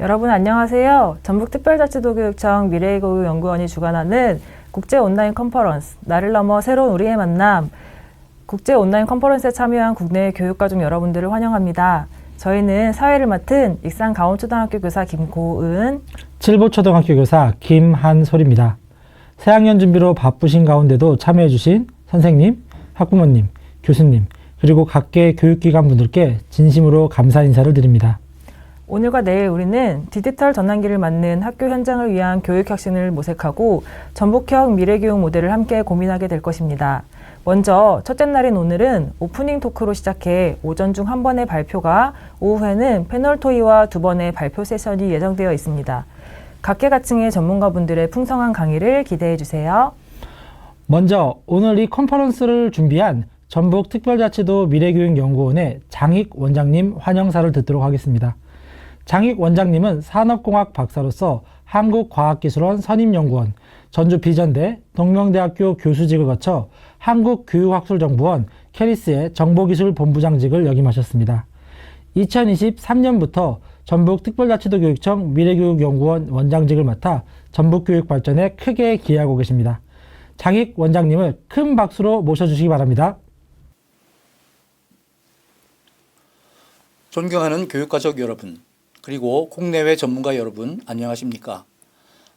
여러분 안녕하세요. 전북특별자치도교육청 미래교육연구원이 주관하는 국제 온라인 컨퍼런스 나를 넘어 새로운 우리의 만남 국제 온라인 컨퍼런스에 참여한 국내 교육가족 여러분들을 환영합니다. 저희는 사회를 맡은 익산 가온초등학교 교사 김고은, 칠보초등학교 교사 김한솔입니다. 새학년 준비로 바쁘신 가운데도 참여해주신 선생님, 학부모님, 교수님, 그리고 각계 교육기관 분들께 진심으로 감사 인사를 드립니다. 오늘과 내일 우리는 디지털 전환기를 맞는 학교 현장을 위한 교육혁신을 모색하고 전북형 미래교육 모델을 함께 고민하게 될 것입니다. 먼저 첫째 날인 오늘은 오프닝 토크로 시작해 오전 중 한 번의 발표가, 오후에는 패널 토의와 두 번의 발표 세션이 예정되어 있습니다. 각계각층의 전문가분들의 풍성한 강의를 기대해 주세요. 먼저 오늘 이 컨퍼런스를 준비한 전북특별자치도 미래교육연구원의 장익 원장님 환영사를 듣도록 하겠습니다. 장익 원장님은 산업공학 박사로서 한국과학기술원 선임연구원, 전주비전대, 동명대학교 교수직을 거쳐 한국교육학술정보원 캐리스의 정보기술본부장직을 역임하셨습니다. 2023년부터 전북특별자치도교육청 미래교육연구원 원장직을 맡아 전북교육 발전에 크게 기여하고 계십니다. 장익 원장님을 큰 박수로 모셔주시기 바랍니다. 존경하는 교육가족 여러분, 그리고 국내외 전문가 여러분, 안녕하십니까?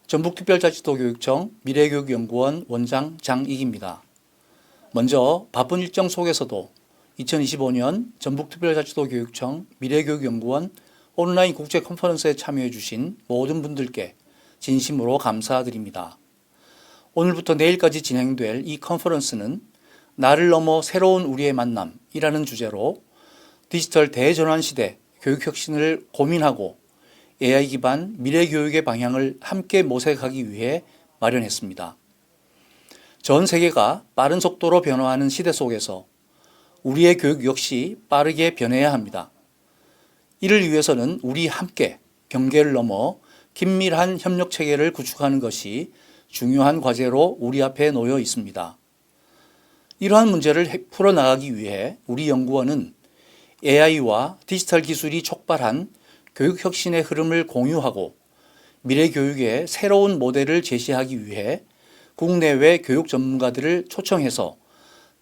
전북특별자치도교육청 미래교육연구원 원장 장익입니다. 먼저 바쁜 일정 속에서도 2025년 전북특별자치도교육청 미래교육연구원 온라인 국제 컨퍼런스에 참여해 주신 모든 분들께 진심으로 감사드립니다. 오늘부터 내일까지 진행될 이 컨퍼런스는 나를 넘어 새로운 우리의 만남이라는 주제로 디지털 대전환 시대 교육혁신을 고민하고 AI 기반 미래교육의 방향을 함께 모색하기 위해 마련했습니다. 전 세계가 빠른 속도로 변화하는 시대 속에서 우리의 교육 역시 빠르게 변해야 합니다. 이를 위해서는 우리 함께 경계를 넘어 긴밀한 협력 체계를 구축하는 것이 중요한 과제로 우리 앞에 놓여 있습니다. 이러한 문제를 풀어나가기 위해 우리 연구원은 AI와 디지털 기술이 촉발한 교육혁신의 흐름을 공유하고 미래 교육의 새로운 모델을 제시하기 위해 국내외 교육 전문가들을 초청해서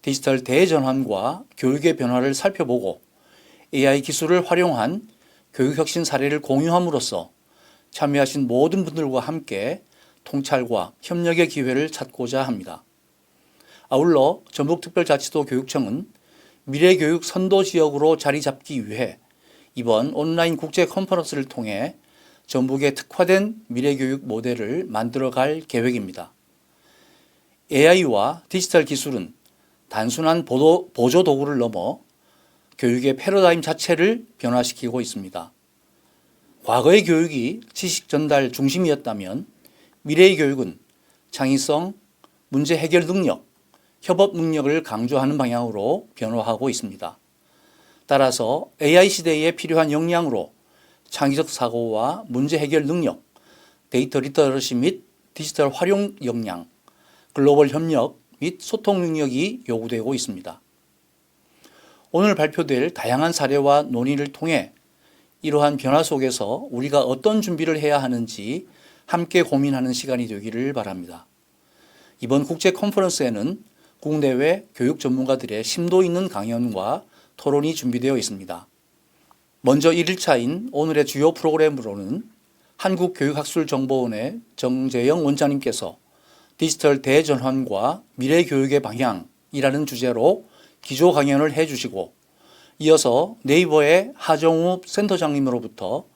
디지털 대전환과 교육의 변화를 살펴보고 AI 기술을 활용한 교육혁신 사례를 공유함으로써 참여하신 모든 분들과 함께 통찰과 협력의 기회를 찾고자 합니다. 아울러 전북특별자치도 교육청은 미래교육 선도 지역으로 자리 잡기 위해 이번 온라인 국제 컨퍼런스를 통해 전북에 특화된 미래교육 모델을 만들어갈 계획입니다. AI와 디지털 기술은 단순한 보조 도구를 넘어 교육의 패러다임 자체를 변화시키고 있습니다. 과거의 교육이 지식 전달 중심이었다면 미래의 교육은 창의성, 문제 해결 능력, 협업 능력을 강조하는 방향으로 변화하고 있습니다. 따라서 AI 시대에 필요한 역량으로 창의적 사고와 문제 해결 능력, 데이터 리터러시 및 디지털 활용 역량, 글로벌 협력 및 소통 능력이 요구되고 있습니다. 오늘 발표될 다양한 사례와 논의를 통해 이러한 변화 속에서 우리가 어떤 준비를 해야 하는지 함께 고민하는 시간이 되기를 바랍니다. 이번 국제 컨퍼런스에는 국내외 교육 전문가들의 심도 있는 강연과 토론이 준비되어 있습니다. 먼저 1일차인 오늘의 주요 프로그램으로는 한국교육학술정보원의 정재영 원장님께서 디지털 대전환과 미래교육의 방향이라는 주제로 기조 강연을 해주시고, 이어서 네이버의 하정우 센터장님으로부터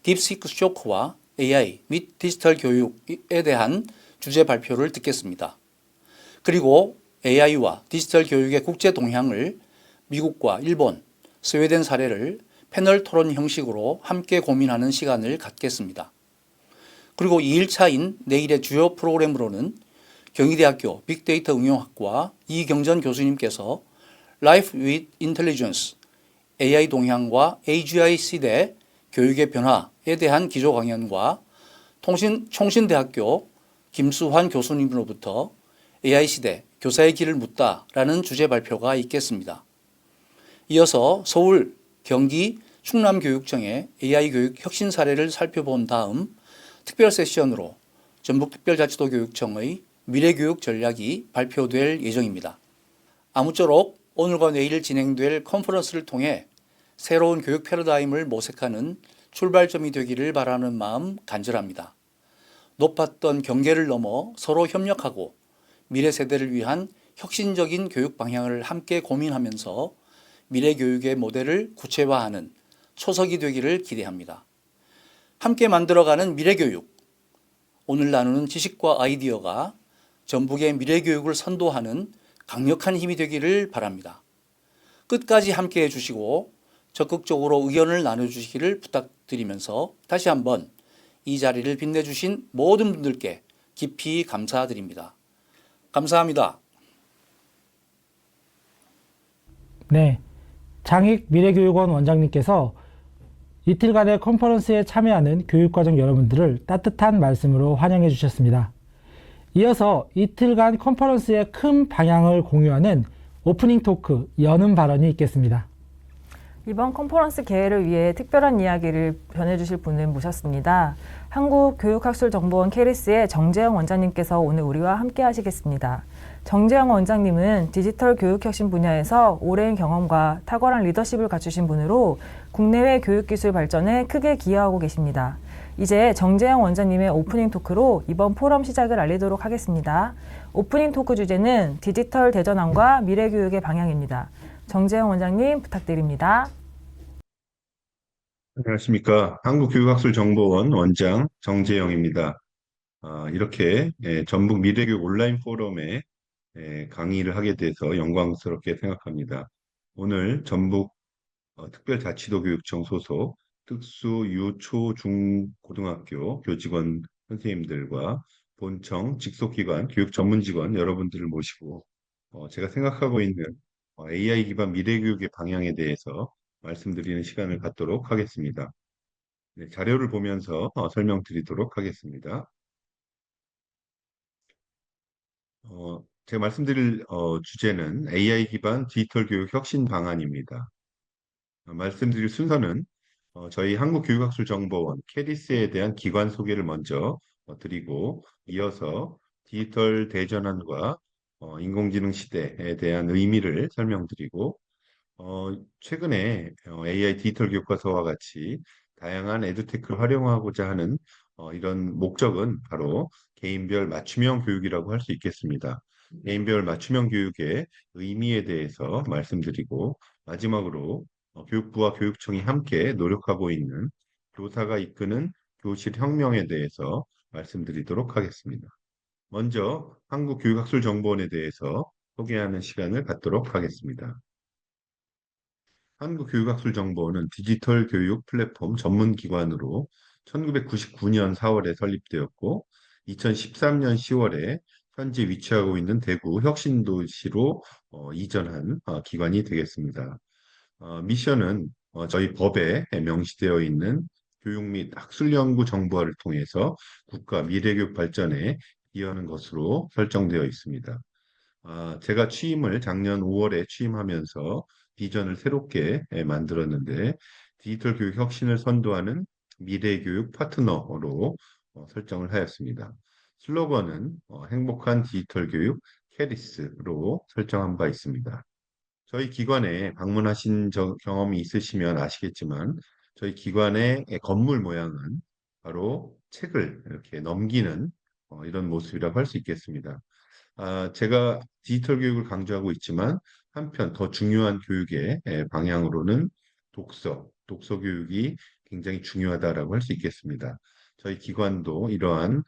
딥시크 쇼크와 AI 및 디지털 교육에 대한 주제 발표를 듣겠습니다. 그리고 AI와 디지털 교육의 국제 동향을 미국과 일본, 스웨덴 사례를 패널 토론 형식으로 함께 고민하는 시간을 갖겠습니다. 그리고 2일차인 내일의 주요 프로그램으로는 경희대학교 빅데이터 응용학과 이경전 교수님께서 Life with Intelligence, AI 동향과 AGI 시대 교육의 변화에 대한 기조 강연과 총신대학교 김수환 교수님으로부터 AI 시대 교사의 길을 묻다라는 주제 발표가 있겠습니다. 이어서 서울, 경기, 충남교육청의 AI 교육 혁신 사례를 살펴본 다음 특별 세션으로 전북특별자치도 교육청의 미래교육 전략이 발표될 예정입니다. 아무쪼록 오늘과 내일 진행될 컨퍼런스를 통해 새로운 교육 패러다임을 모색하는 출발점이 되기를 바라는 마음 간절합니다. 높았던 경계를 넘어 서로 협력하고 미래 세대를 위한 혁신적인 교육 방향을 함께 고민하면서 미래 교육의 모델을 구체화하는 초석이 되기를 기대합니다. 함께 만들어가는 미래 교육. 오늘 나누는 지식과 아이디어가 전북의 미래 교육을 선도하는 강력한 힘이 되기를 바랍니다. 끝까지 함께 해주시고 적극적으로 의견을 나눠주시기를 부탁드리면서 다시 한번 이 자리를 빛내주신 모든 분들께 깊이 감사드립니다. 감사합니다. 네, 장익 미래교육원 원장님께서 이틀간의 컨퍼런스에 참여하는 교육과정 여러분들을 따뜻한 말씀으로 환영해 주셨습니다. 이어서 이틀간 컨퍼런스의 큰 방향을 공유하는 오프닝 토크, 여는 발언이 있겠습니다. 이번 컨퍼런스 개최를 위해 특별한 이야기를 전해주실 분을 모셨습니다. 한국교육학술정보원 캐리스의 정재영 원장님께서 오늘 우리와 함께 하시겠습니다. 정재영 원장님은 디지털 교육혁신 분야에서 오랜 경험과 탁월한 리더십을 갖추신 분으로 국내외 교육기술 발전에 크게 기여하고 계십니다. 이제 정재영 원장님의 오프닝 토크로 이번 포럼 시작을 알리도록 하겠습니다. 오프닝 토크 주제는 디지털 대전환과 미래교육의 방향입니다. 정재영 원장님 부탁드립니다. 안녕하십니까. 한국교육학술정보원 원장 정재영입니다. 이렇게 전북 미래교육 온라인 포럼에 강의를 하게 돼서 영광스럽게 생각합니다. 오늘 전북 특별자치도교육청 소속 특수 유, 초, 중, 고등학교 교직원 선생님들과 본청, 직속기관, 교육 전문직원 여러분들을 모시고 제가 생각하고 있는 AI 기반 미래교육의 방향에 대해서 말씀드리는 시간을 갖도록 하겠습니다. 네, 자료를 보면서 설명드리도록 하겠습니다. 제가 말씀드릴 주제는 AI 기반 디지털 교육 혁신 방안입니다. 말씀드릴 순서는 저희 한국교육학술정보원 캐리스에 대한 기관 소개를 먼저 드리고 이어서 디지털 대전환과 인공지능 시대에 대한 의미를 설명드리고 최근에 AI 디지털 교과서와 같이 다양한 에듀테크를 활용하고자 하는 이런 목적은 바로 개인별 맞춤형 교육이라고 할 수 있겠습니다. 개인별 맞춤형 교육의 의미에 대해서 말씀드리고 마지막으로 교육부와 교육청이 함께 노력하고 있는 교사가 이끄는 교실 혁명에 대해서 말씀드리도록 하겠습니다. 먼저 한국교육학술정보원에 대해서 소개하는 시간을 갖도록 하겠습니다. 한국교육학술정보원은 디지털 교육 플랫폼 전문 기관으로 1999년 4월에 설립되었고 2013년 10월에 현재 위치하고 있는 대구 혁신도시로 이전한 기관이 되겠습니다. 미션은 저희 법에 명시되어 있는 교육 및 학술 연구 정보화를 통해서 국가 미래교육 발전에 기여하는 것으로 설정되어 있습니다. 제가 취임을 작년 5월에 취임하면서 비전을 새롭게 만들었는데 디지털 교육 혁신을 선도하는 미래교육 파트너로 설정을 하였습니다. 슬로건은 행복한 디지털 교육 캐리스로 설정한 바 있습니다. 저희 기관에 방문하신 경험이 있으시면 아시겠지만 저희 기관의 건물 모양은 바로 책을 이렇게 넘기는 이런 모습이라고 할 수 있겠습니다. 제가 디지털 교육을 강조하고 있지만 한편 더 중요한 교육의 방향으로는 독서 교육이 굉장히 중요하다라고 할 수 있겠습니다. 저희 기관도 이러한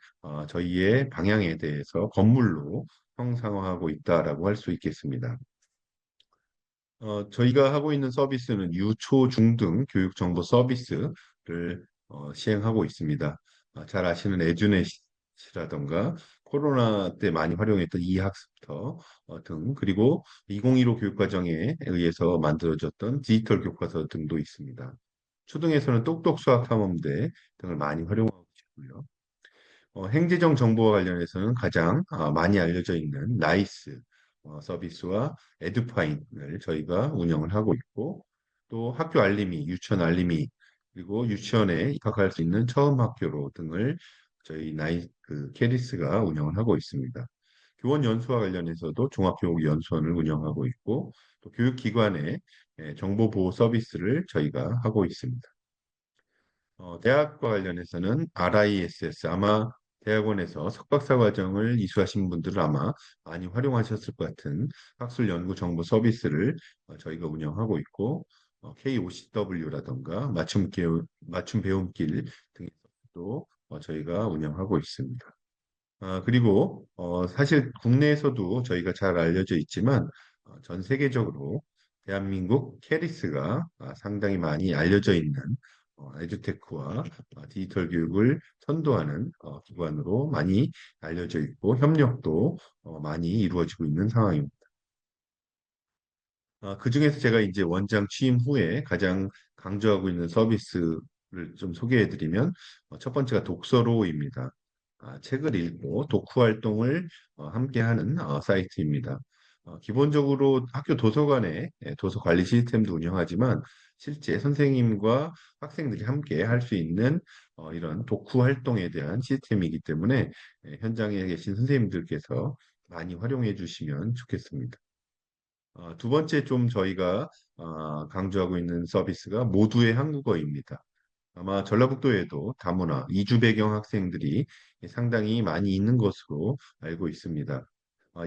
저희의 방향에 대해서 건물로 형상화하고 있다라고 할 수 있겠습니다. 저희가 하고 있는 서비스는 유초, 중 등 교육 정보 서비스를 시행하고 있습니다. 잘 아시는 에듀넷이라던가 코로나 때 많이 활용했던 이학습터 등 그리고 2015 교육과정에 의해서 만들어졌던 디지털 교과서 등도 있습니다. 초등에서는 똑똑 수학 탐험대 등을 많이 활용하고 있고요. 행재정 정보와 관련해서는 가장 많이 알려져 있는 나이스 서비스와 에듀파인을 저희가 운영을 하고 있고 또 학교 알림이, 유치원 알림이, 그리고 유치원에 입학할 수 있는 처음 학교로 등을 저희 캐리스가 운영을 하고 있습니다. 교원 연수와 관련해서도 종합교육 연수원을 운영하고 있고 또 교육기관의 정보보호 서비스를 저희가 하고 있습니다. 대학과 관련해서는 RISS 아마 대학원에서 석박사 과정을 이수하신 분들은 아마 많이 활용하셨을 것 같은 학술 연구 정보 서비스를 저희가 운영하고 있고 KOCW라던가 맞춤 배움길 등에서도 저희가 운영하고 있습니다. 그리고 사실 국내에서도 저희가 잘 알려져 있지만 전 세계적으로 대한민국 캐리스가 상당히 많이 알려져 있는 에듀테크와 디지털 교육을 선도하는 기관으로 많이 알려져 있고 협력도 많이 이루어지고 있는 상황입니다. 그중에서 제가 이제 원장 취임 후에 가장 강조하고 있는 서비스를 좀 소개해드리면 첫 번째가 독서로입니다. 책을 읽고 독후 활동을 함께하는 사이트입니다. 기본적으로 학교 도서관에 도서 관리 시스템도 운영하지만 실제 선생님과 학생들이 함께 할 수 있는 이런 독후 활동에 대한 시스템이기 때문에 현장에 계신 선생님들께서 많이 활용해 주시면 좋겠습니다. 두 번째 좀 저희가 강조하고 있는 서비스가 모두의 한국어입니다. 아마 전라북도에도 다문화, 이주 배경 학생들이 상당히 많이 있는 것으로 알고 있습니다.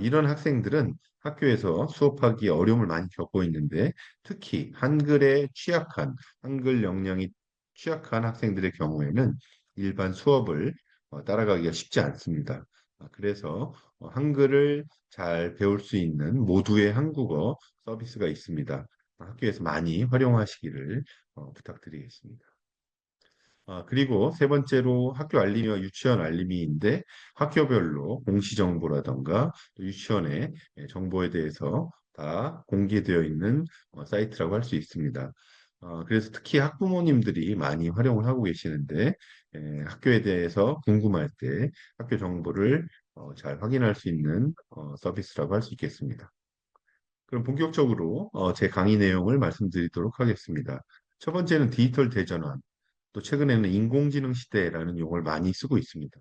이런 학생들은 학교에서 수업하기 어려움을 많이 겪고 있는데 특히 한글 역량이 취약한 학생들의 경우에는 일반 수업을 따라가기가 쉽지 않습니다. 그래서 한글을 잘 배울 수 있는 모두의 한국어 서비스가 있습니다. 학교에서 많이 활용하시기를 부탁드리겠습니다. 그리고 세 번째로 학교 알림이와 유치원 알림이인데 학교별로 공시정보라던가 또 유치원의 정보에 대해서 다 공개되어 있는 사이트라고 할 수 있습니다. 그래서 특히 학부모님들이 많이 활용을 하고 계시는데 학교에 대해서 궁금할 때 학교 정보를 잘 확인할 수 있는 서비스라고 할 수 있겠습니다. 그럼 본격적으로 제 강의 내용을 말씀드리도록 하겠습니다. 첫 번째는 디지털 대전환. 또 최근에는 인공지능 시대라는 용어를 많이 쓰고 있습니다.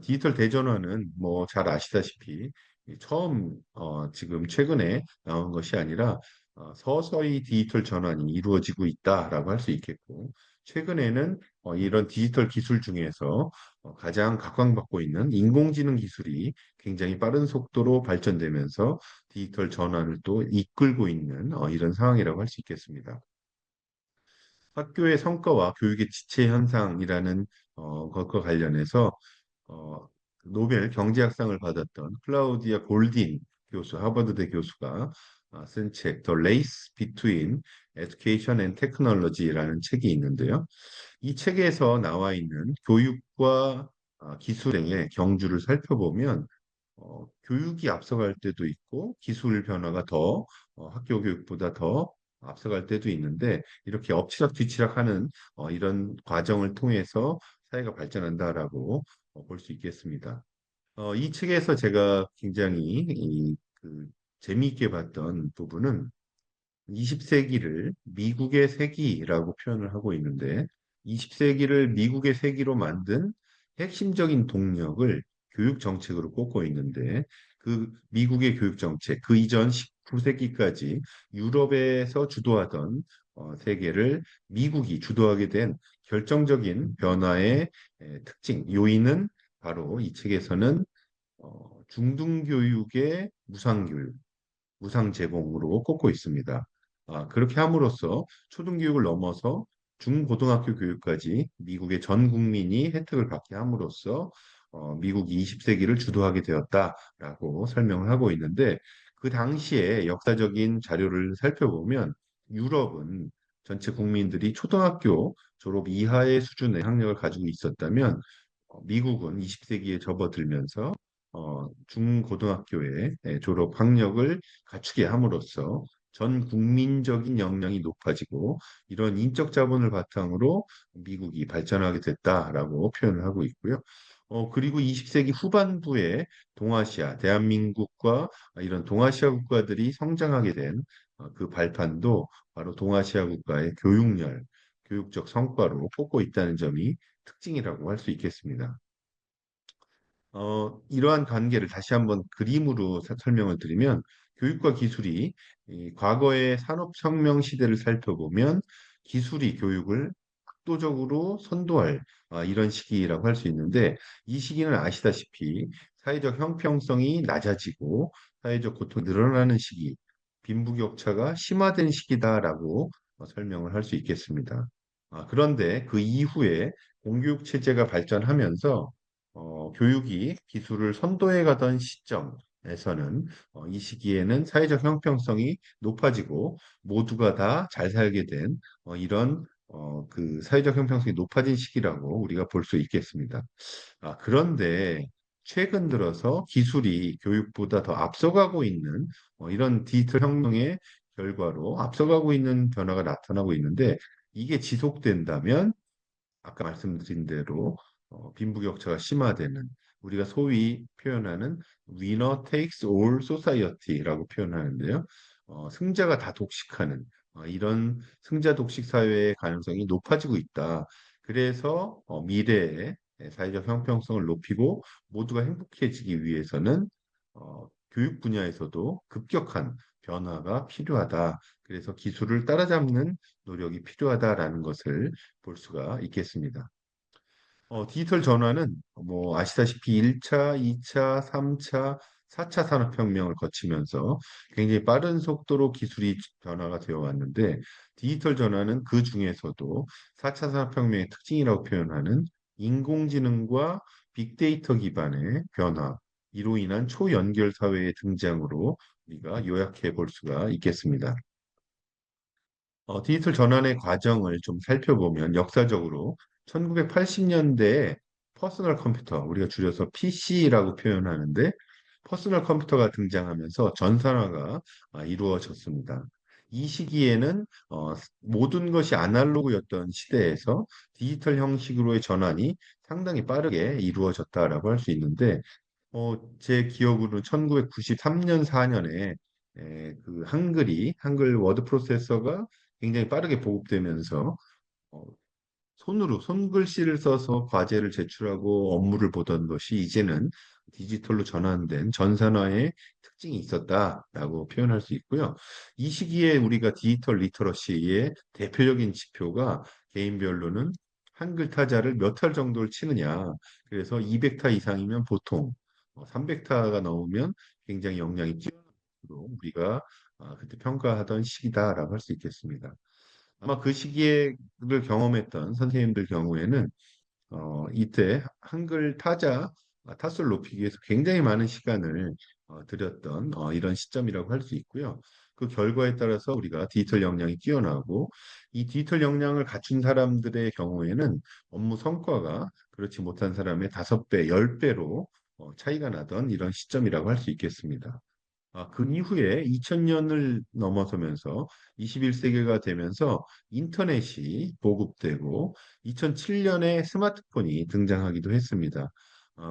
디지털 대전환은 뭐 잘 아시다시피 처음 지금 최근에 나온 것이 아니라 서서히 디지털 전환이 이루어지고 있다라고 할 수 있겠고 최근에는 이런 디지털 기술 중에서 가장 각광받고 있는 인공지능 기술이 굉장히 빠른 속도로 발전되면서 디지털 전환을 또 이끌고 있는 이런 상황이라고 할 수 있겠습니다. 학교의 성과와 교육의 지체 현상이라는 것과 관련해서 어, 노벨 경제학상을 받았던 클라우디아 골딘 교수, 하버드대 교수가 쓴 책, The Race Between Education and Technology라는 책이 있는데요. 이 책에서 나와 있는 교육과 기술의 경주를 살펴보면 교육이 앞서갈 때도 있고 기술 변화가 더 학교 교육보다 더 앞서갈 때도 있는데 이렇게 엎치락뒤치락하는 이런 과정을 통해서 사회가 발전한다라고 볼 수 있겠습니다. 이 책에서 제가 굉장히 재미있게 봤던 부분은 20세기를 미국의 세기라고 표현을 하고 있는데 20세기를 미국의 세기로 만든 핵심적인 동력을 교육 정책으로 꼽고 있는데 그 미국의 교육 정책, 그 이전 19세기까지 유럽에서 주도하던 세계를 미국이 주도하게 된 결정적인 변화의 특징, 요인은 바로 이 책에서는 중등교육의 무상교육, 무상 제공으로 꼽고 있습니다. 그렇게 함으로써 초등교육을 넘어서 중고등학교 교육까지 미국의 전 국민이 혜택을 받게 함으로써 미국이 20세기를 주도하게 되었다라고 설명을 하고 있는데 그 당시에 역사적인 자료를 살펴보면 유럽은 전체 국민들이 초등학교 졸업 이하의 수준의 학력을 가지고 있었다면 미국은 20세기에 접어들면서 중고등학교의 졸업 학력을 갖추게 함으로써 전 국민적인 역량이 높아지고 이런 인적 자본을 바탕으로 미국이 발전하게 됐다라고 표현을 하고 있고요. 그리고 20세기 후반부에 동아시아, 대한민국과 이런 동아시아 국가들이 성장하게 된 그 발판도 바로 동아시아 국가의 교육열, 교육적 성과로 꼽고 있다는 점이 특징이라고 할 수 있겠습니다. 이러한 관계를 다시 한번 그림으로 설명을 드리면 교육과 기술이 이 과거의 산업혁명 시대를 살펴보면 기술이 교육을 압도적으로 선도할 이런 시기라고 할 수 있는데 이 시기는 아시다시피 사회적 형평성이 낮아지고 사회적 고통이 늘어나는 시기, 빈부격차가 심화된 시기다라고 설명을 할 수 있겠습니다. 그런데 그 이후에 공교육 체제가 발전하면서 교육이 기술을 선도해 가던 시점에서는 이 시기에는 사회적 형평성이 높아지고 모두가 다 잘 살게 된 이런 그 사회적 형평성이 높아진 시기라고 우리가 볼 수 있겠습니다. 그런데 최근 들어서 기술이 교육보다 더 앞서가고 있는 이런 디지털 혁명의 결과로 앞서가고 있는 변화가 나타나고 있는데 이게 지속된다면 아까 말씀드린 대로 빈부격차가 심화되는 우리가 소위 표현하는 winner takes all society라고 표현하는데요. 승자가 다 독식하는 이런 승자 독식 사회의 가능성이 높아지고 있다. 그래서 미래의 사회적 형평성을 높이고 모두가 행복해지기 위해서는 교육 분야에서도 급격한 변화가 필요하다. 그래서 기술을 따라잡는 노력이 필요하다라는 것을 볼 수가 있겠습니다. 디지털 전환은 뭐 아시다시피 1차, 2차, 3차, 4차 산업혁명을 거치면서 굉장히 빠른 속도로 기술이 변화가 되어 왔는데 디지털 전환은 그 중에서도 4차 산업혁명의 특징이라고 표현하는 인공지능과 빅데이터 기반의 변화, 이로 인한 초연결 사회의 등장으로 우리가 요약해 볼 수가 있겠습니다. 디지털 전환의 과정을 좀 살펴보면 역사적으로 1980년대에 퍼스널 컴퓨터, 우리가 줄여서 PC라고 표현하는데 퍼스널 컴퓨터가 등장하면서 전산화가 이루어졌습니다. 이 시기에는 모든 것이 아날로그였던 시대에서 디지털 형식으로의 전환이 상당히 빠르게 이루어졌다라고 할 수 있는데 제 기억으로는 1993년, 4년에 그 한글 워드 프로세서가 굉장히 빠르게 보급되면서 어, 손글씨를 써서 과제를 제출하고 업무를 보던 것이 이제는 디지털로 전환된 전산화의 특징이 있었다라고 표현할 수 있고요. 이 시기에 우리가 디지털 리터러시의 대표적인 지표가 개인별로는 한글 타자를 몇 타 정도를 치느냐. 그래서 200타 이상이면 보통, 300타가 넘으면 굉장히 역량이 뛰어난 것으로 우리가 그때 평가하던 시기다라고 할 수 있겠습니다. 아마 그 시기를 경험했던 선생님들 경우에는 이때 한글 타수를 높이기 위해서 굉장히 많은 시간을 들였던 이런 시점이라고 할 수 있고요. 그 결과에 따라서 우리가 디지털 역량이 뛰어나고 이 디지털 역량을 갖춘 사람들의 경우에는 업무 성과가 그렇지 못한 사람의 5배, 10배로 차이가 나던 이런 시점이라고 할 수 있겠습니다. 그 이후에 2000년을 넘어서면서 21세기가 되면서 인터넷이 보급되고 2007년에 스마트폰이 등장하기도 했습니다.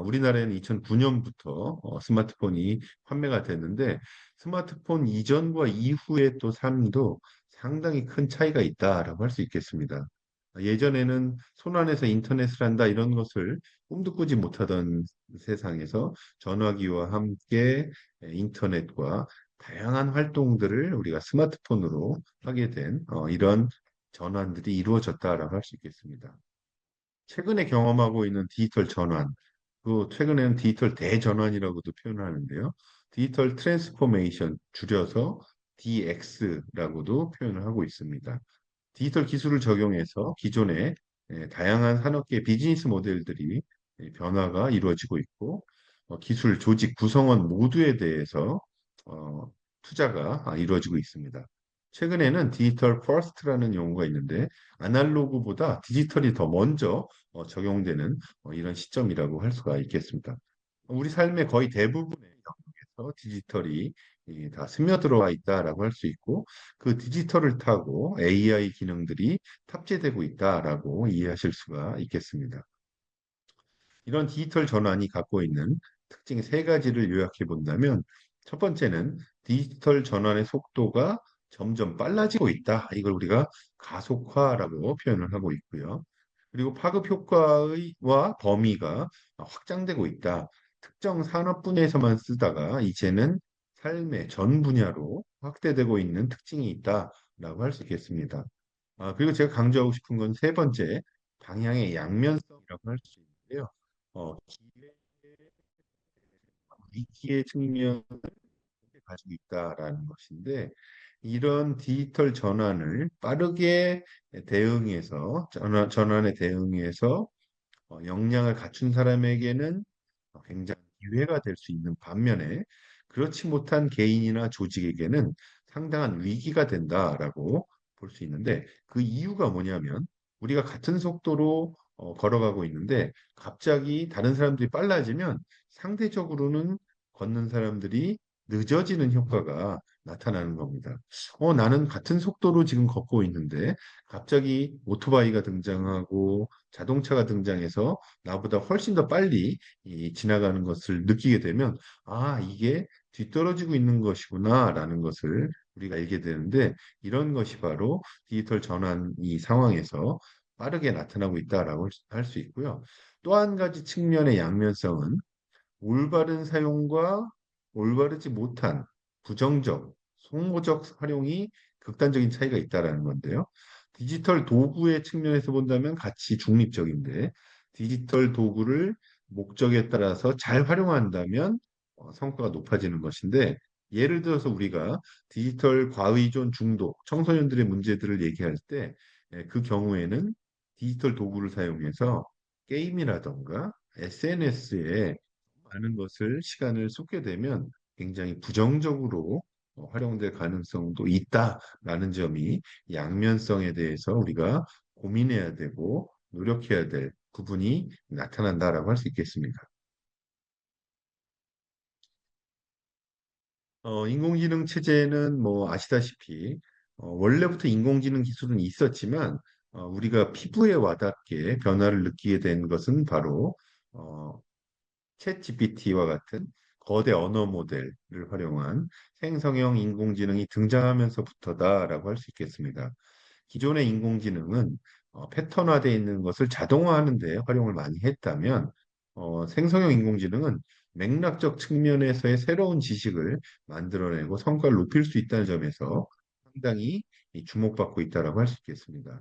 우리나라에는 2009년부터 스마트폰이 판매가 됐는데 스마트폰 이전과 이후의 또 삶도 상당히 큰 차이가 있다라고 할 수 있겠습니다. 예전에는 손안에서 인터넷을 한다 이런 것을 꿈도 꾸지 못하던 세상에서 전화기와 함께 인터넷과 다양한 활동들을 우리가 스마트폰으로 하게 된 이런 전환들이 이루어졌다라고 할 수 있겠습니다. 최근에 경험하고 있는 디지털 전환, 그 최근에는 디지털 대전환이라고도 표현하는데요. 디지털 트랜스포메이션 줄여서 DX라고도 표현을 하고 있습니다. 디지털 기술을 적용해서 기존의 다양한 산업계 비즈니스 모델들이 변화가 이루어지고 있고 기술, 조직, 구성원 모두에 대해서 어, 투자가 이루어지고 있습니다. 최근에는 디지털 퍼스트라는 용어가 있는데 아날로그보다 디지털이 더 먼저 적용되는 이런 시점이라고 할 수가 있겠습니다. 우리 삶의 거의 대부분의 영역에서 디지털이 다 스며들어와 있다라고 할 수 있고 그 디지털을 타고 AI 기능들이 탑재되고 있다라고 이해하실 수가 있겠습니다. 이런 디지털 전환이 갖고 있는 특징 세 가지를 요약해 본다면 첫 번째는 디지털 전환의 속도가 점점 빨라지고 있다. 이걸 우리가 가속화라고 표현을 하고 있고요. 그리고 파급 효과와 범위가 확장되고 있다. 특정 산업 분야에서만 쓰다가 이제는 삶의 전 분야로 확대되고 있는 특징이 있다라고 할 수 있겠습니다. 그리고 제가 강조하고 싶은 건 세 번째, 방향의 양면성이라고 할 수 있는데요. 기회, 위기의 측면을 가지고 있다라는 것인데, 이런 디지털 전환을 빠르게 전환에 대응해서 역량을 갖춘 사람에게는 굉장히 기회가 될 수 있는 반면에 그렇지 못한 개인이나 조직에게는 상당한 위기가 된다라고 볼 수 있는데 그 이유가 뭐냐면 우리가 같은 속도로 걸어가고 있는데 갑자기 다른 사람들이 빨라지면 상대적으로는 걷는 사람들이 늦어지는 효과가 나타나는 겁니다. 나는 같은 속도로 지금 걷고 있는데 갑자기 오토바이가 등장하고 자동차가 등장해서 나보다 훨씬 더 빨리 지나가는 것을 느끼게 되면, 이게 뒤떨어지고 있는 것이구나라는 것을 우리가 알게 되는데, 이런 것이 바로 디지털 전환 이 상황에서 빠르게 나타나고 있다라고 할 수 있고요. 또 한 가지 측면의 양면성은 올바른 사용과 올바르지 못한 부정적, 소모적 활용이 극단적인 차이가 있다라는 건데요. 디지털 도구의 측면에서 본다면 같이 중립적인데 디지털 도구를 목적에 따라서 잘 활용한다면 성과가 높아지는 것인데 예를 들어서 우리가 디지털 과의존 중독, 청소년들의 문제들을 얘기할 때 그 경우에는 디지털 도구를 사용해서 게임이라던가 SNS에 많은 것을 시간을 쏟게 되면 굉장히 부정적으로 활용될 가능성도 있다라는 점이 양면성에 대해서 우리가 고민해야 되고 노력해야 될 부분이 나타난다라고 할 수 있겠습니다. 인공지능 체제는 뭐 아시다시피 원래부터 인공지능 기술은 있었지만 우리가 피부에 와닿게 변화를 느끼게 된 것은 바로 어, 챗 GPT와 같은 거대 언어 모델을 활용한 생성형 인공지능이 등장하면서부터다라고 할 수 있겠습니다. 기존의 인공지능은 패턴화되어 있는 것을 자동화하는 데 활용을 많이 했다면 생성형 인공지능은 맥락적 측면에서의 새로운 지식을 만들어내고 성과를 높일 수 있다는 점에서 상당히 주목받고 있다라고 할 수 있겠습니다.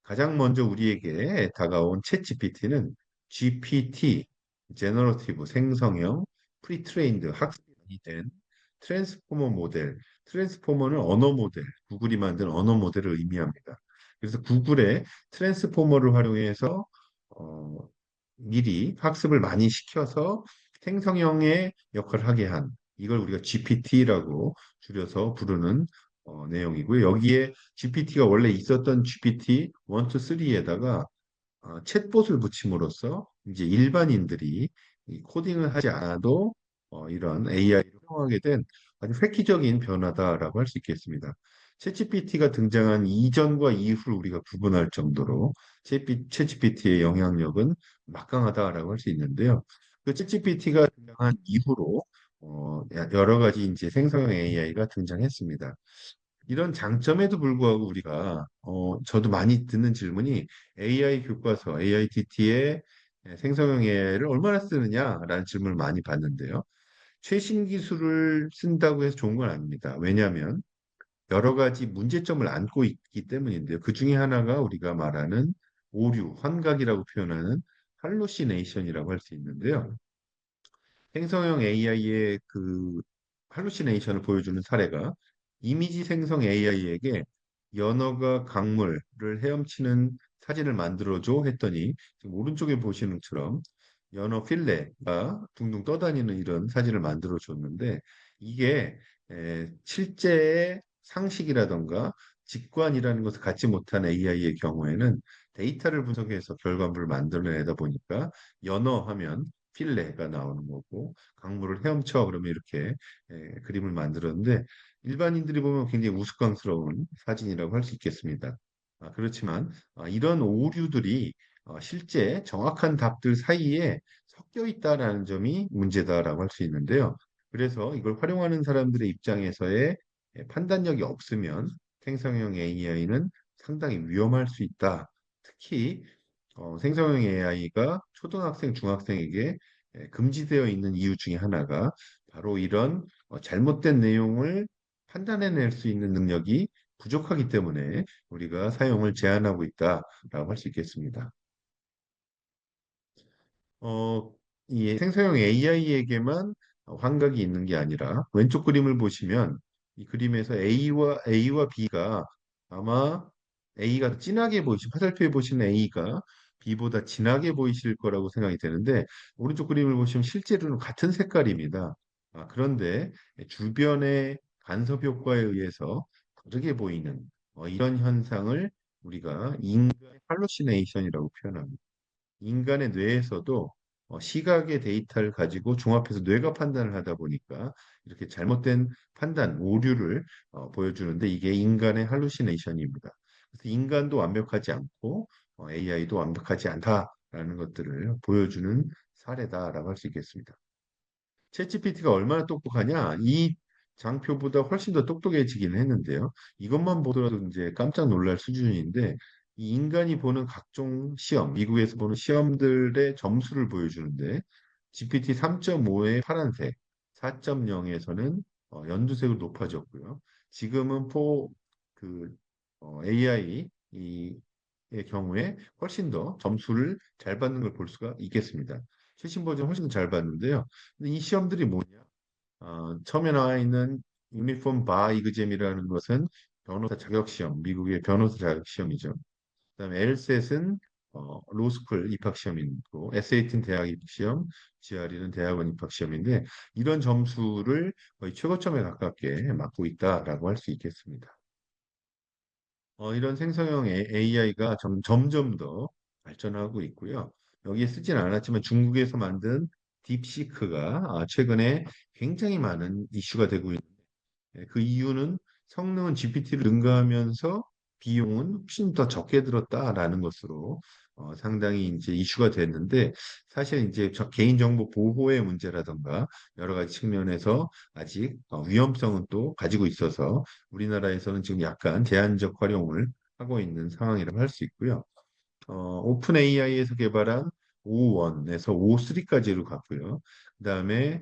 가장 먼저 우리에게 다가온 챗 GPT는 GPT, 제너러티브 생성형, 프리트레인드 학습이 된 트랜스포머 모델, 트랜스포머는 언어 모델, 구글이 만든 언어 모델을 의미합니다. 그래서 구글의 트랜스포머를 활용해서 어, 미리 학습을 많이 시켜서 생성형의 역할을 하게 한 이걸 우리가 GPT라고 줄여서 부르는 내용이고요. 여기에 GPT가 원래 있었던 GPT 1, 2, 3에다가 챗봇을 붙임으로써 이제 일반인들이 이 코딩을 하지 않아도 이런 AI를 활용하게 된 아주 획기적인 변화다라고 할 수 있겠습니다. 챗GPT가 등장한 이전과 이후를 우리가 구분할 정도로 챗GPT의 영향력은 막강하다라고 할 수 있는데요. 그 챗GPT가 등장한 이후로 여러 가지 이제 생성형 AI가 등장했습니다. 이런 장점에도 불구하고 우리가 저도 많이 듣는 질문이 AI 교과서, AITT의 생성형 AI를 얼마나 쓰느냐라는 질문을 많이 받는데요. 최신 기술을 쓴다고 해서 좋은 건 아닙니다. 왜냐하면 여러 가지 문제점을 안고 있기 때문인데요. 그 중에 하나가 우리가 말하는 오류, 환각이라고 표현하는 할루시네이션이라고 할 수 있는데요. 생성형 AI의 그 할루시네이션을 보여주는 사례가 이미지 생성 AI에게 연어가 강물을 헤엄치는 사진을 만들어줘 했더니 지금 오른쪽에 보시는 것처럼 연어 필레가 둥둥 떠다니는 이런 사진을 만들어 줬는데 이게 실제의 상식이라던가 직관이라는 것을 갖지 못한 AI의 경우에는 데이터를 분석해서 결과물을 만들어내다 보니까 연어 하면 필레가 나오는 거고 강물을 헤엄쳐 그러면 이렇게 그림을 만들었는데 일반인들이 보면 굉장히 우스꽝스러운 사진이라고 할 수 있겠습니다. 그렇지만 이런 오류들이 실제 정확한 답들 사이에 섞여 있다라는 점이 문제다라고 할 수 있는데요. 그래서 이걸 활용하는 사람들의 입장에서의 판단력이 없으면 생성형 AI는 상당히 위험할 수 있다. 특히 생성형 AI가 초등학생, 중학생에게 금지되어 있는 이유 중에 하나가 바로 이런 잘못된 내용을 판단해낼 수 있는 능력이 부족하기 때문에 우리가 사용을 제한하고 있다라고 할 수 있겠습니다. 어, 이 생성형 AI에게만 환각이 있는 게 아니라 왼쪽 그림을 보시면 이 그림에서 A와 B가 아마 A가 진하게 화살표에 보시는 A가 B보다 진하게 보이실 거라고 생각이 되는데 오른쪽 그림을 보시면 실제로는 같은 색깔입니다. 그런데 주변의 간섭 효과에 의해서 다르게 보이는 이런 현상을 우리가 인간의 할루시네이션이라고 표현합니다. 인간의 뇌에서도 시각의 데이터를 가지고 종합해서 뇌가 판단을 하다 보니까 이렇게 잘못된 판단, 오류를 보여주는데 이게 인간의 할루시네이션입니다. 그래서 인간도 완벽하지 않고 AI도 완벽하지 않다라는 것들을 보여주는 사례다라고 할 수 있겠습니다. 챗GPT가 얼마나 똑똑하냐? 이 장표보다 훨씬 더 똑똑해지긴 했는데요. 이것만 보더라도 이제 깜짝 놀랄 수준인데, 이 인간이 보는 각종 시험, 미국에서 보는 시험들의 점수를 보여주는데, GPT 3.5의 파란색, 4.0에서는 연두색으로 높아졌고요. 지금은 AI 의 경우에 훨씬 더 점수를 잘 받는 걸 볼 수가 있겠습니다. 최신 버전 훨씬 더 잘 받는데요. 근데 이 시험들이 뭐냐? 처음에 나와 있는 유니폼 바 이그잼이라는 것은 변호사 자격 시험, 미국의 변호사 자격 시험이죠. 그다음에 LSAT은 로스쿨 입학 시험이고, SAT는 대학 입학 시험, GRE는 대학원 입학 시험인데 이런 점수를 거의 최고점에 가깝게 맞고 있다라고 할 수 있겠습니다. 이런 생성형 AI가 점점 더 발전하고 있고요. 여기에 쓰진 않았지만 중국에서 만든 딥시크가 최근에 굉장히 많은 이슈가 되고 있는데 그 이유는 성능은 GPT를 능가하면서 비용은 훨씬 더 적게 들었다라는 것으로 상당히 이제 이슈가 됐는데 사실 이제 개인정보 보호의 문제라던가 여러 가지 측면에서 아직 위험성은 또 가지고 있어서 우리나라에서는 지금 약간 제한적 활용을 하고 있는 상황이라고 할 수 있고요. 오픈 AI에서 개발한 O1에서 O3까지로 갔고요. 그다음에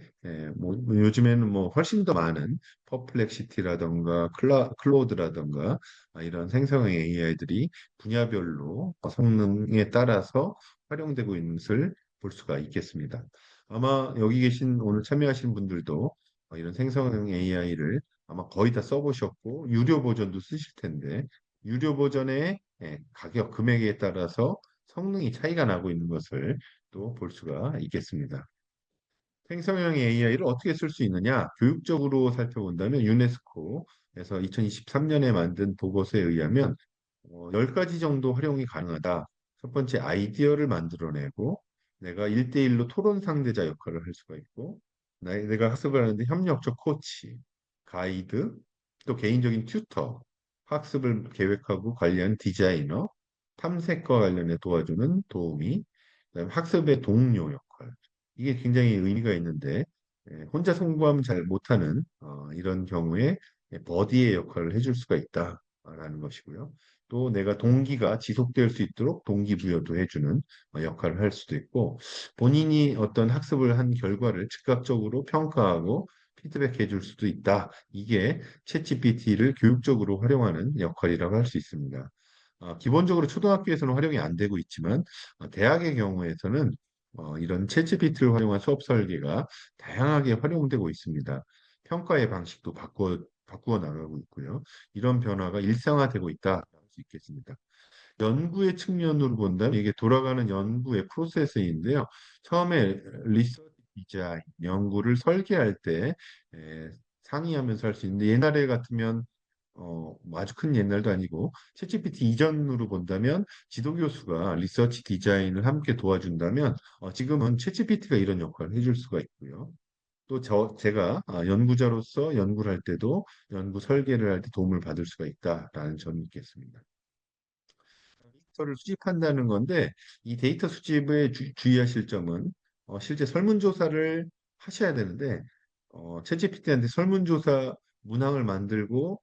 뭐 요즘에는 뭐 훨씬 더 많은 퍼플렉시티라던가 클로드라던가 이런 생성형 AI들이 분야별로 성능에 따라서 활용되고 있는 것을 볼 수가 있겠습니다. 아마 여기 계신 오늘 참여하신 분들도 이런 생성형 AI를 아마 거의 다 써보셨고 유료 버전도 쓰실 텐데 유료 버전의 가격, 금액에 따라서 성능이 차이가 나고 있는 것을 또 볼 수가 있겠습니다. 생성형 AI를 어떻게 쓸 수 있느냐? 교육적으로 살펴본다면 유네스코에서 2023년에 만든 보고서에 의하면 10가지 정도 활용이 가능하다. 첫 번째 아이디어를 만들어내고 내가 1대1로 토론 상대자 역할을 할 수가 있고 내가 학습을 하는데 협력적 코치, 가이드, 또 개인적인 튜터, 학습을 계획하고 관리하는 디자이너, 탐색과 관련해 도와주는 도우미, 그다음에 학습의 동료 역할. 이게 굉장히 의미가 있는데 혼자 공부하면 잘 못하는 이런 경우에 버디의 역할을 해줄 수가 있다라는 것이고요. 또 내가 동기가 지속될 수 있도록 동기부여도 해주는 역할을 할 수도 있고 본인이 어떤 학습을 한 결과를 즉각적으로 평가하고 피드백해 줄 수도 있다. 이게 챗GPT를 교육적으로 활용하는 역할이라고 할 수 있습니다. 기본적으로 초등학교에서는 활용이 안 되고 있지만 대학의 경우에서는 이런 챗GPT를 활용한 수업 설계가 다양하게 활용되고 있습니다. 평가의 방식도 바꾸어 나가고 있고요. 이런 변화가 일상화되고 있다 할 수 있겠습니다. 연구의 측면으로 본다면 이게 돌아가는 연구의 프로세스인데요. 처음에 리서치 디자인, 연구를 설계할 때 상의하면서 할 수 있는데 옛날에 같으면 뭐 아주 큰 옛날도 아니고 챗GPT 이전으로 본다면 지도 교수가 리서치 디자인을 함께 도와준다면 지금은 챗GPT가 이런 역할을 해줄 수가 있고요. 또 제가 연구자로서 연구를 할 때도 연구 설계를 할 때 도움을 받을 수가 있다라는 점이 있겠습니다. 데이터를 수집한다는 건데 이 데이터 수집에 주의하실 점은 실제 설문조사를 하셔야 되는데 챗GPT한테 설문조사 문항을 만들고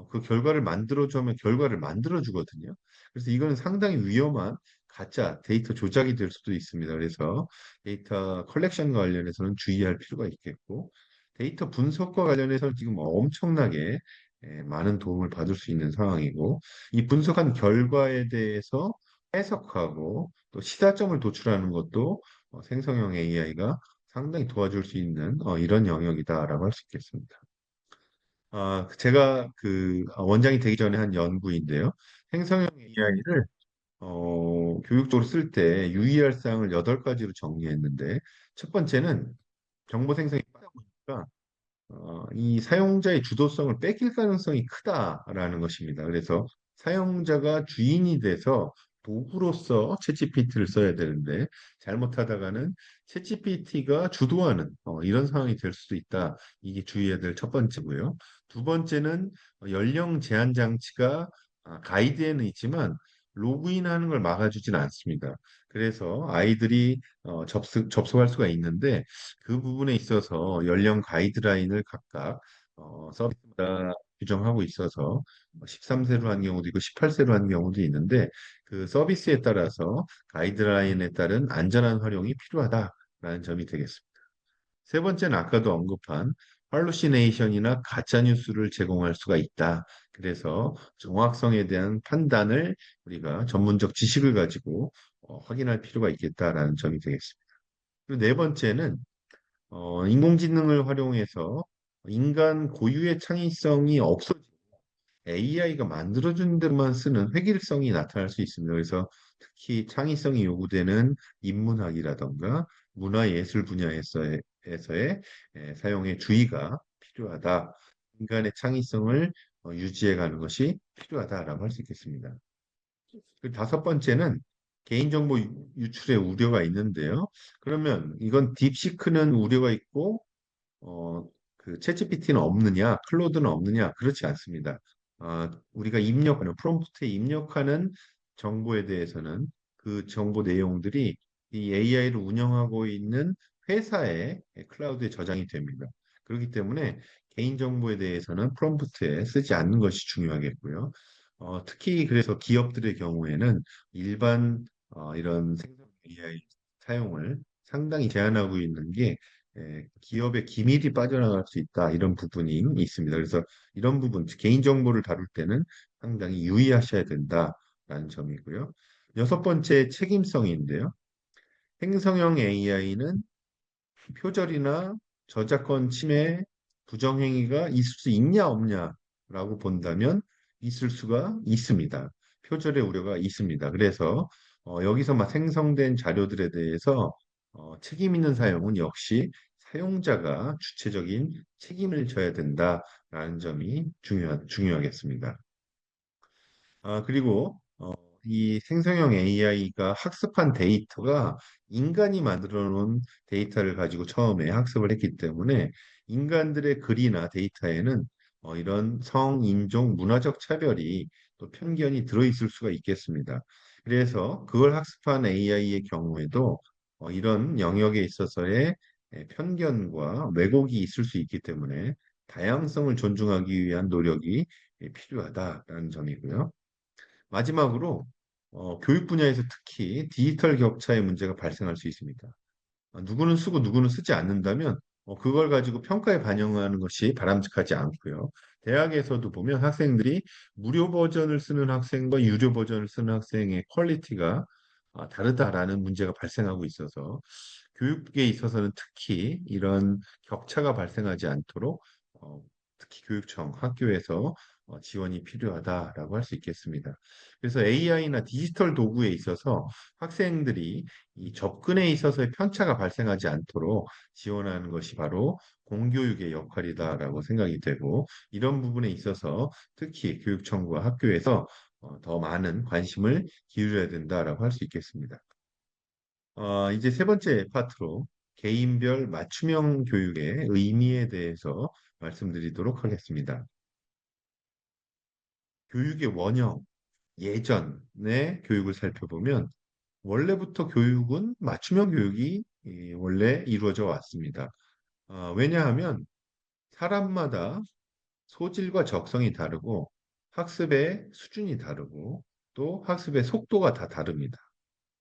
그 결과를 만들어줘 하면 결과를 만들어주거든요. 그래서 이거는 상당히 위험한 가짜 데이터 조작이 될 수도 있습니다. 그래서 데이터 컬렉션과 관련해서는 주의할 필요가 있겠고, 데이터 분석과 관련해서는 지금 엄청나게 많은 도움을 받을 수 있는 상황이고, 이 분석한 결과에 대해서 해석하고 또 시사점을 도출하는 것도 생성형 AI가 상당히 도와줄 수 있는 이런 영역이다라고 할 수 있겠습니다. 제가 그 원장이 되기 전에 한 연구인데요. 생성형 AI를 교육적으로 쓸 때 유의할 사항을 8가지로 정리했는데, 첫 번째는 정보 생성이 빠르다 보니까 이 사용자의 주도성을 뺏길 가능성이 크다라는 것입니다. 그래서 사용자가 주인이 돼서 도구로서 챗GPT를 써야 되는데, 잘못하다가는 챗GPT가 주도하는 이런 상황이 될 수도 있다. 이게 주의해야 될 첫 번째고요. 두 번째는 연령 제한 장치가 가이드에는 있지만 로그인하는 걸 막아주진 않습니다. 그래서 아이들이 접속할 수가 있는데, 그 부분에 있어서 연령 가이드라인을 각각 서비스마다 규정하고 있어서 13세로 한 경우도 있고 18세로 한 경우도 있는데, 그 서비스에 따라서 가이드라인에 따른 안전한 활용이 필요하다라는 점이 되겠습니다. 세 번째는 아까도 언급한 할루시네이션이나 가짜 뉴스를 제공할 수가 있다. 그래서 정확성에 대한 판단을 우리가 전문적 지식을 가지고 확인할 필요가 있겠다라는 점이 되겠습니다. 그리고 네 번째는 인공지능을 활용해서 인간 고유의 창의성이 없어지고 AI가 만들어준 대로만 쓰는 획일성이 나타날 수 있습니다. 그래서 특히 창의성이 요구되는 인문학이라던가 문화예술 분야에서의 사용에 주의가 필요하다. 인간의 창의성을 유지해 가는 것이 필요하다라고 할 수 있겠습니다. 그 다섯 번째는 개인정보 유출의 우려가 있는데요. 그러면 이건 딥시크는 우려가 있고 그 챗GPT는 없느냐, 클로드는 없느냐, 그렇지 않습니다. 우리가 입력하는, 프롬프트에 입력하는 정보에 대해서는 그 정보 내용들이 이 AI를 운영하고 있는 회사의 클라우드에 저장이 됩니다. 그렇기 때문에 개인정보에 대해서는 프롬프트에 쓰지 않는 것이 중요하겠고요. 특히 그래서 기업들의 경우에는 일반 이런 생성 AI 사용을 상당히 제한하고 있는 게 기업의 기밀이 빠져나갈 수 있다. 이런 부분이 있습니다. 그래서 이런 부분, 개인정보를 다룰 때는 상당히 유의하셔야 된다라는 점이고요. 여섯 번째 책임성인데요. 행성형 AI는 표절이나 저작권 침해, 부정행위가 있을 수 있냐 없냐라고 본다면 있을 수가 있습니다. 표절의 우려가 있습니다. 그래서 여기서 생성된 자료들에 대해서 책임 있는 사용은 역시 사용자가 주체적인 책임을 져야 된다라는 점이 중요하겠습니다. 그리고 이 생성형 AI가 학습한 데이터가 인간이 만들어 놓은 데이터를 가지고 처음에 학습을 했기 때문에 인간들의 글이나 데이터에는 이런 성, 인종, 문화적 차별이 또 편견이 들어있을 수가 있겠습니다. 그래서 그걸 학습한 AI의 경우에도 이런 영역에 있어서의 편견과 왜곡이 있을 수 있기 때문에 다양성을 존중하기 위한 노력이 필요하다라는 점이고요. 마지막으로 교육 분야에서 특히 디지털 격차의 문제가 발생할 수 있습니다. 누구는 쓰고 누구는 쓰지 않는다면 그걸 가지고 평가에 반영하는 것이 바람직하지 않고요. 대학에서도 보면 학생들이 무료 버전을 쓰는 학생과 유료 버전을 쓰는 학생의 퀄리티가 다르다라는 문제가 발생하고 있어서 교육에 있어서는 특히 이런 격차가 발생하지 않도록 특히 교육청, 학교에서 지원이 필요하다라고 할 수 있겠습니다. 그래서 AI나 디지털 도구에 있어서 학생들이 이 접근에 있어서의 편차가 발생하지 않도록 지원하는 것이 바로 공교육의 역할이다라고 생각이 되고, 이런 부분에 있어서 특히 교육청과 학교에서 더 많은 관심을 기울여야 된다라고 할 수 있겠습니다. 이제 세 번째 파트로 개인별 맞춤형 교육의 의미에 대해서 말씀드리도록 하겠습니다. 교육의 원형, 예전의 교육을 살펴보면 원래부터 교육은 맞춤형 교육이 원래 이루어져 왔습니다. 왜냐하면 사람마다 소질과 적성이 다르고 학습의 수준이 다르고 또 학습의 속도가 다 다릅니다.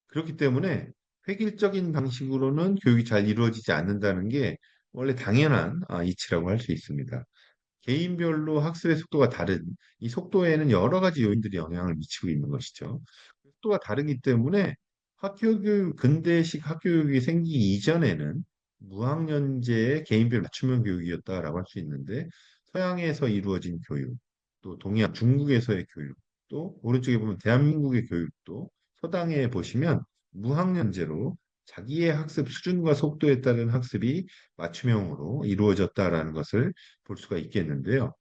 그렇기 때문에 획일적인 방식으로는 교육이 잘 이루어지지 않는다는 게 원래 당연한 이치라고 할 수 있습니다. 개인별로 학습의 속도가 다른 이 속도에는 여러 가지 요인들이 영향을 미치고 있는 것이죠. 속도가 다르기 때문에 학교 교육, 근대식 학교 교육이 생기기 이전에는 무학년제의 개인별 맞춤형 교육이었다라고 할 수 있는데 서양에서 이루어진 교육, 또 동양, 중국에서의 교육, 또 오른쪽에 보면 대한민국의 교육도 서당에 보시면 무학년제로 자기의 학습 수준과 속도에 따른 학습이 맞춤형으로 이루어졌다라는 것을 볼 수가 있겠는데요.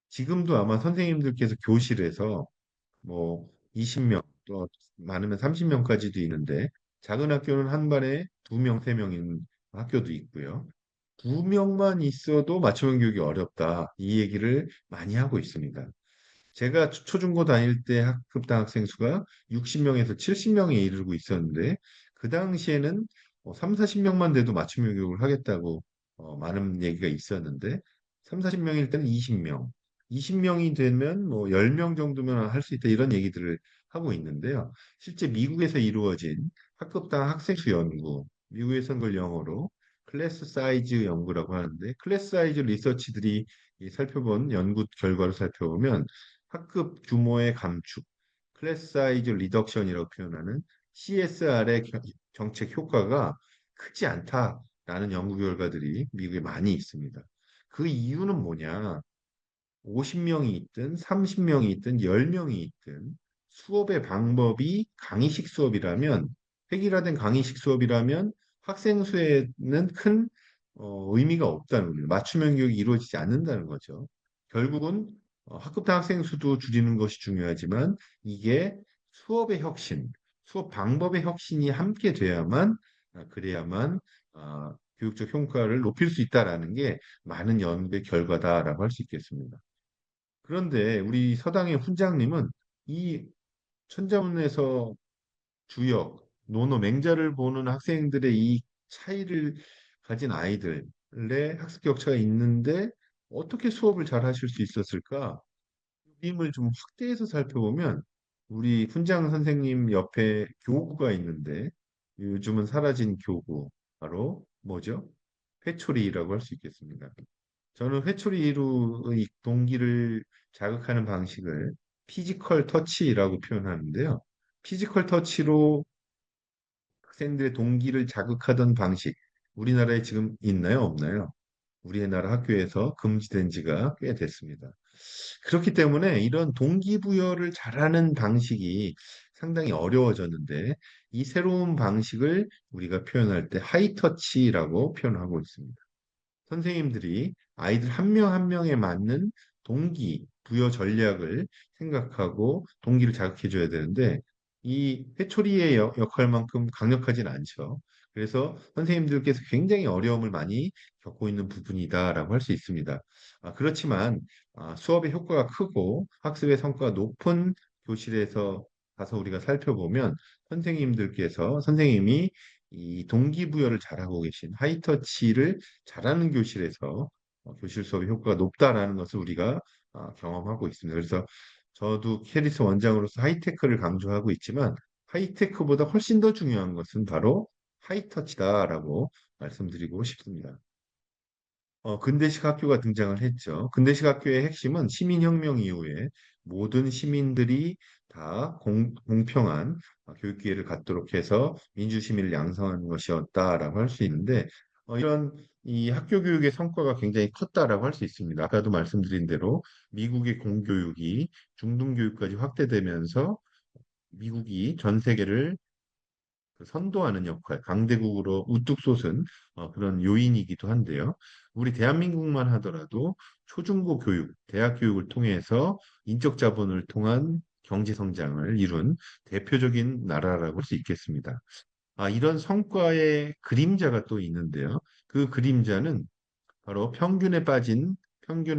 지금도 아마 선생님들께서 교실에서 뭐 20명, 또 많으면 30명까지도 있는데 작은 학교는 한 반에 2명, 3명인 학교도 있고요. 2명만 있어도 맞춤형 교육이 어렵다. 이 얘기를 많이 하고 있습니다. 제가 초중고 다닐 때 학급당 학생 수가 60명에서 70명에 이르고 있었는데 그 당시에는 3, 40명만 돼도 맞춤형 교육을 하겠다고 많은 얘기가 있었는데 3, 40명일 때는 20명, 20명이 되면 뭐 10명 정도면 할 수 있다 이런 얘기들을 하고 있는데요. 실제 미국에서 이루어진 학급당 학생 수 연구, 미국에서는 그걸 영어로 클래스 사이즈 연구라고 하는데 클래스 사이즈 리서치들이 이 살펴본 연구 결과를 살펴보면 학급 규모의 감축, 클래스 사이즈 리덕션이라고 표현하는 CSR의 정책 효과가 크지 않다라는 연구 결과들이 미국에 많이 있습니다. 그 이유는 뭐냐? 50명이 있든 30명이 있든 10명이 있든 수업의 방법이 강의식 수업이라면 획일화된 강의식 수업이라면 학생 수에는 큰 의미가 없다는 거예요. 맞춤형 교육이 이루어지지 않는다는 거죠. 결국은 학급당 학생 수도 줄이는 것이 중요하지만 이게 수업의 혁신, 수업 방법의 혁신이 함께 돼야만 그래야만 교육적 효과를 높일 수 있다라는 게 많은 연구의 결과다라고 할 수 있겠습니다. 그런데 우리 서당의 훈장님은 이 천자문에서 주역, 논어, 맹자를 보는 학생들의 이 차이를 가진 아이들의 학습 격차가 있는데 어떻게 수업을 잘 하실 수 있었을까? 그림을 좀 확대해서 살펴보면 우리 훈장 선생님 옆에 교구가 있는데 요즘은 사라진 교구, 바로 뭐죠? 회초리라고 할 수 있겠습니다. 저는 회초리로 이 동기를 자극하는 방식을 피지컬 터치라고 표현하는데요. 피지컬 터치로 학생들의 동기를 자극하던 방식, 우리나라에 지금 있나요, 없나요? 우리나라 학교에서 금지된 지가 꽤 됐습니다. 그렇기 때문에 이런 동기부여를 잘하는 방식이 상당히 어려워졌는데 이 새로운 방식을 우리가 표현할 때 하이터치라고 표현하고 있습니다. 선생님들이 아이들 한 명 한 명에 맞는 동기, 부여 전략을 생각하고 동기를 자극해 줘야 되는데 이 회초리의 역할만큼 강력하진 않죠. 그래서 선생님들께서 굉장히 어려움을 많이 겪고 있는 부분이다라고 할 수 있습니다. 그렇지만 수업의 효과가 크고 학습의 성과가 높은 교실에서 가서 우리가 살펴보면 선생님이 이 동기부여를 잘하고 계신 하이터치를 잘하는 교실에서 교실 수업의 효과가 높다라는 것을 우리가 경험하고 있습니다. 그래서 저도 캐리스 원장으로서 하이테크를 강조하고 있지만 하이테크보다 훨씬 더 중요한 것은 바로 하이터치다라고 말씀드리고 싶습니다. 근대식 학교가 등장을 했죠. 근대식 학교의 핵심은 시민혁명 이후에 모든 시민들이 다 공평한 교육 기회를 갖도록 해서 민주시민을 양성하는 것이었다라고 할 수 있는데, 이런 이 학교 교육의 성과가 굉장히 컸다라고 할 수 있습니다. 아까도 말씀드린 대로 미국의 공교육이 중등교육까지 확대되면서 미국이 전 세계를 그 선도하는 역할, 강대국으로 우뚝 솟은 그런 요인이기도 한데요. 우리 대한민국만 하더라도 초중고 교육, 대학 교육을 통해서 인적 자본을 통한 경제 성장을 이룬 대표적인 나라라고 할 수 있겠습니다. 이런 성과의 그림자가 또 있는데요. 그 그림자는 바로 평균의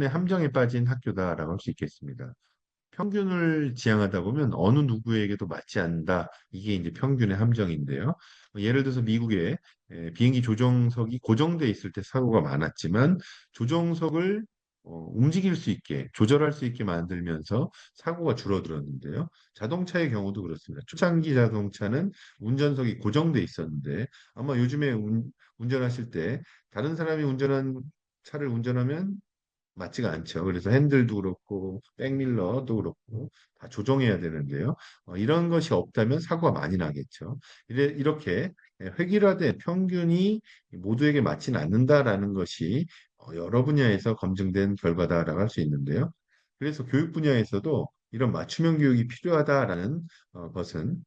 함정에 빠진 학교다라고 할 수 있겠습니다. 평균을 지향하다 보면 어느 누구에게도 맞지 않는다. 이게 이제 평균의 함정인데요. 예를 들어서 미국에 비행기 조종석이 고정돼 있을 때 사고가 많았지만 조종석을 움직일 수 있게, 조절할 수 있게 만들면서 사고가 줄어들었는데요. 자동차의 경우도 그렇습니다. 초창기 자동차는 운전석이 고정돼 있었는데 아마 요즘에 운전하실 때 다른 사람이 운전한 차를 운전하면 맞지가 않죠. 그래서 핸들도 그렇고 백밀러도 그렇고 다 조정해야 되는데요. 이런 것이 없다면 사고가 많이 나겠죠. 이렇게 획일화된 평균이 모두에게 맞지는 않는다라는 것이 여러 분야에서 검증된 결과다라고 할 수 있는데요. 그래서 교육 분야에서도 이런 맞춤형 교육이 필요하다라는 것은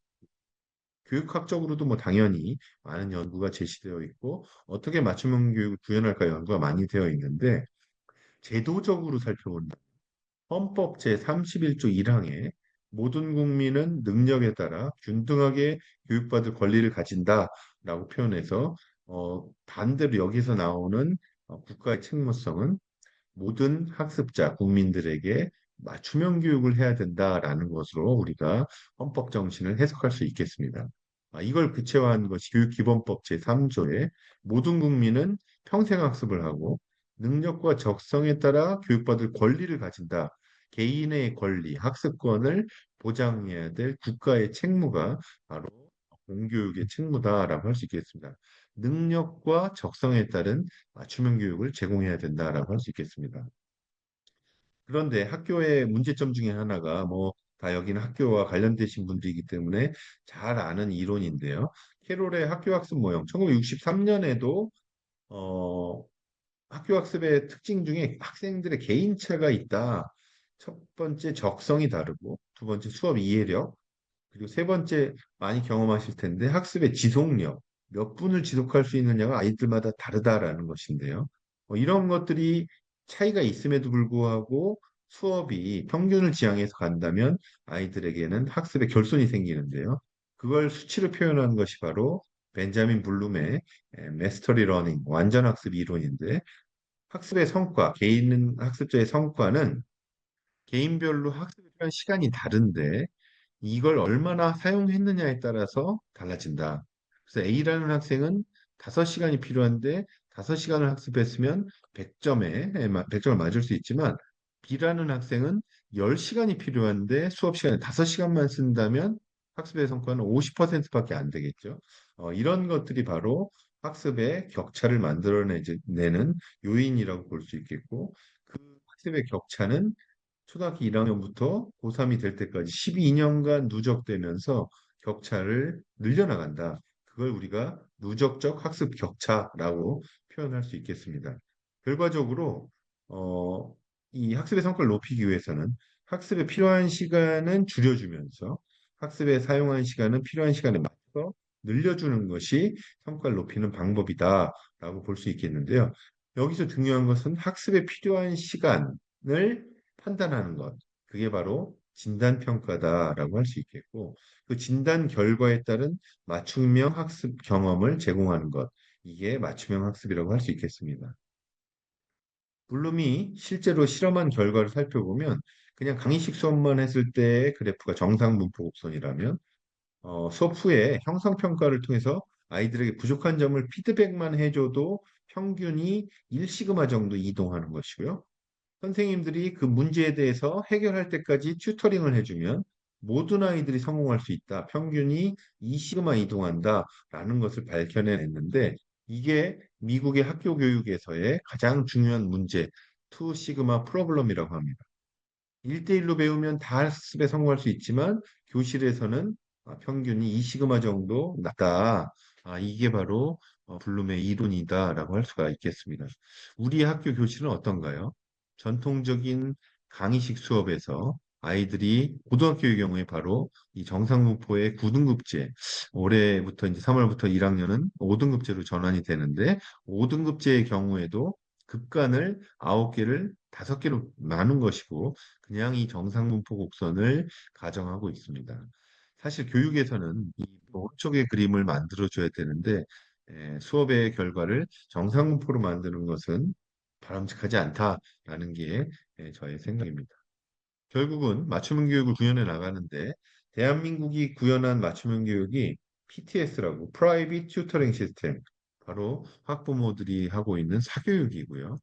교육학적으로도 뭐 당연히 많은 연구가 제시되어 있고 어떻게 맞춤형 교육을 구현할까 연구가 많이 되어 있는데 제도적으로 살펴본다. 헌법 제31조 1항에 모든 국민은 능력에 따라 균등하게 교육받을 권리를 가진다라고 표현해서 반대로 여기서 나오는 국가의 책무성은 모든 학습자, 국민들에게 맞춤형 교육을 해야 된다라는 것으로 우리가 헌법 정신을 해석할 수 있겠습니다. 이걸 구체화한 것이 교육기본법 제3조에 모든 국민은 평생 학습을 하고 능력과 적성에 따라 교육받을 권리를 가진다. 개인의 권리, 학습권을 보장해야 될 국가의 책무가 바로 공교육의 책무다라고 할 수 있겠습니다. 능력과 적성에 따른 맞춤형 교육을 제공해야 된다라고 할 수 있겠습니다. 그런데 학교의 문제점 중에 하나가 뭐 다 여기는 학교와 관련되신 분들이기 때문에 잘 아는 이론인데요. 캐롤의 학교학습 모형 1963년에도 학교학습의 특징 중에 학생들의 개인차가 있다. 첫 번째 적성이 다르고 두 번째 수업 이해력 그리고 세 번째 많이 경험하실 텐데 학습의 지속력, 몇 분을 지속할 수 있느냐가 아이들마다 다르다라는 것인데요. 이런 것들이 차이가 있음에도 불구하고 수업이 평균을 지향해서 간다면 아이들에게는 학습에 결손이 생기는데요. 그걸 수치로 표현하는 것이 바로 벤자민 블룸의 메스터리 러닝, 완전 학습 이론인데 학습의 성과, 개인 학습자의 성과는 개인별로 학습에 필요한 시간이 다른데 이걸 얼마나 사용했느냐에 따라서 달라진다. 그래서 A라는 학생은 5시간이 필요한데 5시간을 학습했으면 100점에 100점을 맞을 수 있지만 B라는 학생은 10시간이 필요한데 수업 시간에 5시간만 쓴다면 학습의 성과는 50%밖에 안 되겠죠. 이런 것들이 바로 학습의 격차를 만들어내는 요인이라고 볼 수 있겠고 그 학습의 격차는 초등학교 1학년부터 고3이 될 때까지 12년간 누적되면서 격차를 늘려나간다. 그걸 우리가 누적적 학습 격차라고 표현할 수 있겠습니다. 결과적으로 이 학습의 성과를 높이기 위해서는 학습에 필요한 시간은 줄여주면서 학습에 사용한 시간은 필요한 시간에 맞춰서 늘려주는 것이 성과를 높이는 방법이다라고 볼 수 있겠는데요. 여기서 중요한 것은 학습에 필요한 시간을 판단하는 것. 그게 바로 진단평가다라고 할 수 있겠고, 그 진단 결과에 따른 맞춤형 학습 경험을 제공하는 것. 이게 맞춤형 학습이라고 할 수 있겠습니다. 블룸이 실제로 실험한 결과를 살펴보면 그냥 강의식 수업만 했을 때의 그래프가 정상 분포 곡선이라면 수업 후에 형성평가를 통해서 아이들에게 부족한 점을 피드백만 해줘도 평균이 1시그마 정도 이동하는 것이고요. 선생님들이 그 문제에 대해서 해결할 때까지 튜터링을 해주면 모든 아이들이 성공할 수 있다. 평균이 2시그마 이동한다라는 것을 밝혀내냈는데 이게 미국의 학교 교육에서의 가장 중요한 문제, 2시그마 프로블럼이라고 합니다. 1대1로 배우면 다 학습에 성공할 수 있지만 교실에서는 평균이 2시그마 정도 낮다. 이게 바로 블룸의 이론이다라고 할 수가 있겠습니다. 우리 학교 교실은 어떤가요? 전통적인 강의식 수업에서 아이들이 고등학교의 경우에 바로 이 정상분포의 9등급제, 올해부터 이제 3월부터 1학년은 5등급제로 전환이 되는데 5등급제의 경우에도 급간을 9개를 5개로 나눈 것이고 그냥 이 정상분포 곡선을 가정하고 있습니다. 사실 교육에서는 이 오른쪽의 그림을 만들어줘야 되는데 수업의 결과를 정상분포로 만드는 것은 바람직하지 않다라는 게 저의 생각입니다. 결국은 맞춤형 교육을 구현해 나가는데 대한민국이 구현한 맞춤형 교육이 PTS라고 Private Tutoring System 바로 학부모들이 하고 있는 사교육이고요.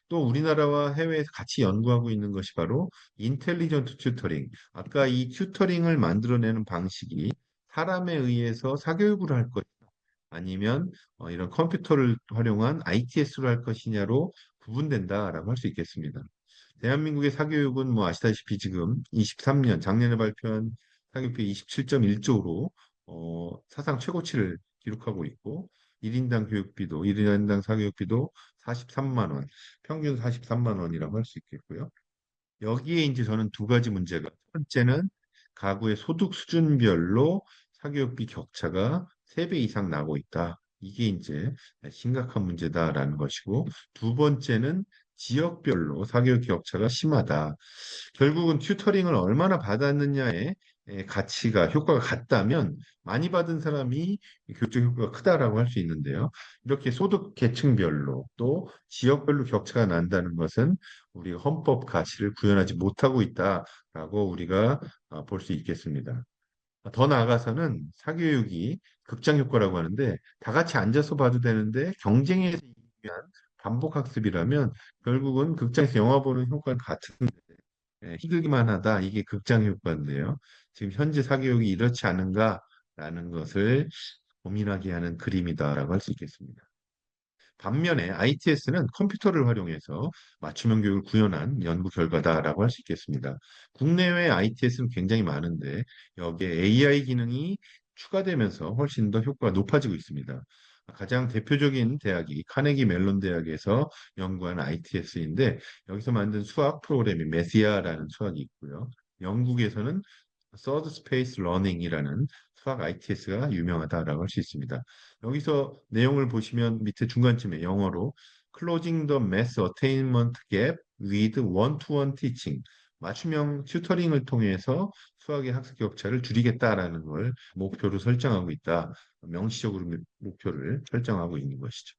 또 우리나라와 해외에서 같이 연구하고 있는 것이 바로 인텔리전트 튜터링. 아까 이 튜터링을 만들어내는 방식이 사람에 의해서 사교육을 할 것, 아니면 이런 컴퓨터를 활용한 ITS로 할 것이냐로 구분된다라고 할 수 있겠습니다. 대한민국의 사교육은 뭐 아시다시피 지금 23년 작년에 발표한 사교육비 27.1조로 사상 최고치를 기록하고 있고 1인당 교육비도 1인당 사교육비도 43만 원, 평균 43만 원이라고 할 수 있겠고요. 여기에 이제 저는 두 가지 문제가, 첫 번째는 가구의 소득 수준별로 사교육비 격차가 3배 이상 나고 있다. 이게 이제 심각한 문제다라는 것이고, 두 번째는 지역별로 사교육 격차가 심하다. 결국은 튜터링을 얼마나 받았느냐에 가치가, 효과가 같다면 많이 받은 사람이 교육적 효과가 크다라고 할 수 있는데요. 이렇게 소득 계층별로 또 지역별로 격차가 난다는 것은 우리가 헌법 가치를 구현하지 못하고 있다라고 우리가 볼 수 있겠습니다. 더 나아가서는 사교육이 극장 효과라고 하는데 다 같이 앉아서 봐도 되는데 경쟁에서 이기 위한 반복 학습이라면 결국은 극장에서 영화 보는 효과는 같은데 힘들기만 하다. 이게 극장 효과인데요. 지금 현재 사교육이 이렇지 않은가라는 것을 고민하게 하는 그림이다라고 할 수 있겠습니다. 반면에 ITS는 컴퓨터를 활용해서 맞춤형 교육을 구현한 연구 결과다라고 할 수 있겠습니다. 국내외 ITS는 굉장히 많은데 여기에 AI 기능이 추가되면서 훨씬 더 효과가 높아지고 있습니다. 가장 대표적인 대학이 카네기 멜론 대학에서 연구한 ITS인데 여기서 만든 수학 프로그램이 메시아라는 수학이 있고요. 영국에서는 서드 스페이스 러닝이라는 수학 ITS가 유명하다라고 할 수 있습니다. 여기서 내용을 보시면 밑에 중간쯤에 영어로 Closing the Math Attainment Gap with One-to-One Teaching, 맞춤형 튜터링을 통해서 수학의 학습 격차를 줄이겠다라는 걸 목표로 설정하고 있다. 명시적으로 목표를 설정하고 있는 것이죠.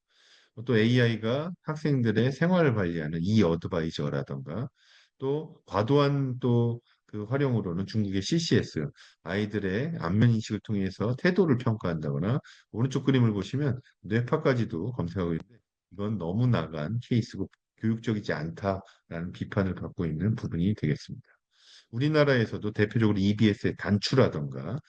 또 AI가 학생들의 생활을 관리하는 이 어드바이저라던가 또 과도한 또 그 활용으로는 중국의 CCS, 아이들의 안면 인식을 통해서 태도를 평가한다거나 오른쪽 그림을 보시면 뇌파까지도 검색하고 있는데 이건 너무 나간 케이스고 교육적이지 않다라는 비판을 받고 있는 부분이 되겠습니다. 우리나라에서도 대표적으로 EBS의 단추라던가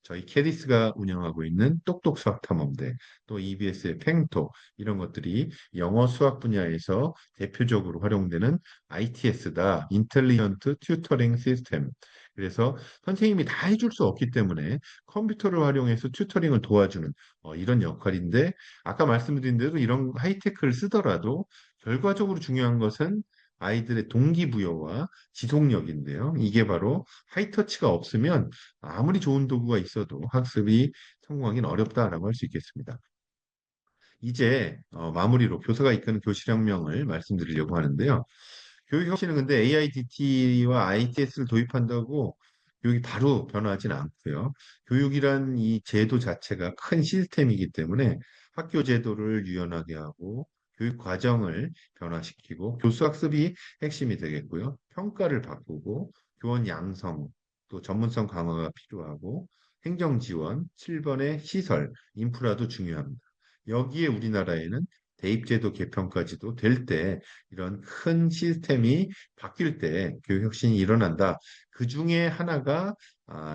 저희 캐디스가 운영하고 있는 똑똑 수학 탐험대, 또 EBS의 팽토 이런 것들이 영어 수학 분야에서 대표적으로 활용되는 ITS다, 인텔리전트 튜터링 시스템. 그래서 선생님이 다 해줄 수 없기 때문에 컴퓨터를 활용해서 튜터링을 도와주는 이런 역할인데 아까 말씀드린 대로 이런 하이테크를 쓰더라도 결과적으로 중요한 것은 아이들의 동기부여와 지속력인데요. 이게 바로 하이터치가 없으면 아무리 좋은 도구가 있어도 학습이 성공하기는 어렵다라고 할 수 있겠습니다. 이제 마무리로 교사가 이끄는 교실혁명을 말씀드리려고 하는데요. 교육혁신은 근데 AIDT와 ITS를 도입한다고 교육이 바로 변화하진 않고요. 교육이란 이 제도 자체가 큰 시스템이기 때문에 학교 제도를 유연하게 하고 교육 과정을 변화시키고 교수 학습이 핵심이 되겠고요. 평가를 바꾸고 교원 양성 또 전문성 강화가 필요하고 행정 지원, 7번의 시설, 인프라도 중요합니다. 여기에 우리나라에는 대입제도 개편까지도 될 때 이런 큰 시스템이 바뀔 때 교육 혁신이 일어난다. 그 중에 하나가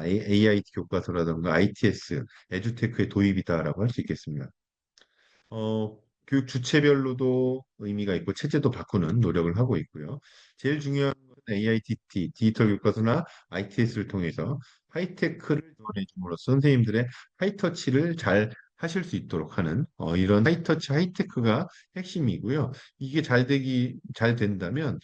AIT 교과서라든가 ITS, 에듀테크의 도입이다라고 할 수 있겠습니다. 교육 주체별로도 의미가 있고 체제도 바꾸는 노력을 하고 있고요. 제일 중요한 건 AITT, 디지털 교과서나 ITS를 통해서 하이테크를 지원해 줌으로써 선생님들의 하이터치를 잘 하실 수 있도록 하는 이런 하이터치 하이테크가 핵심이고요. 이게 잘 된다면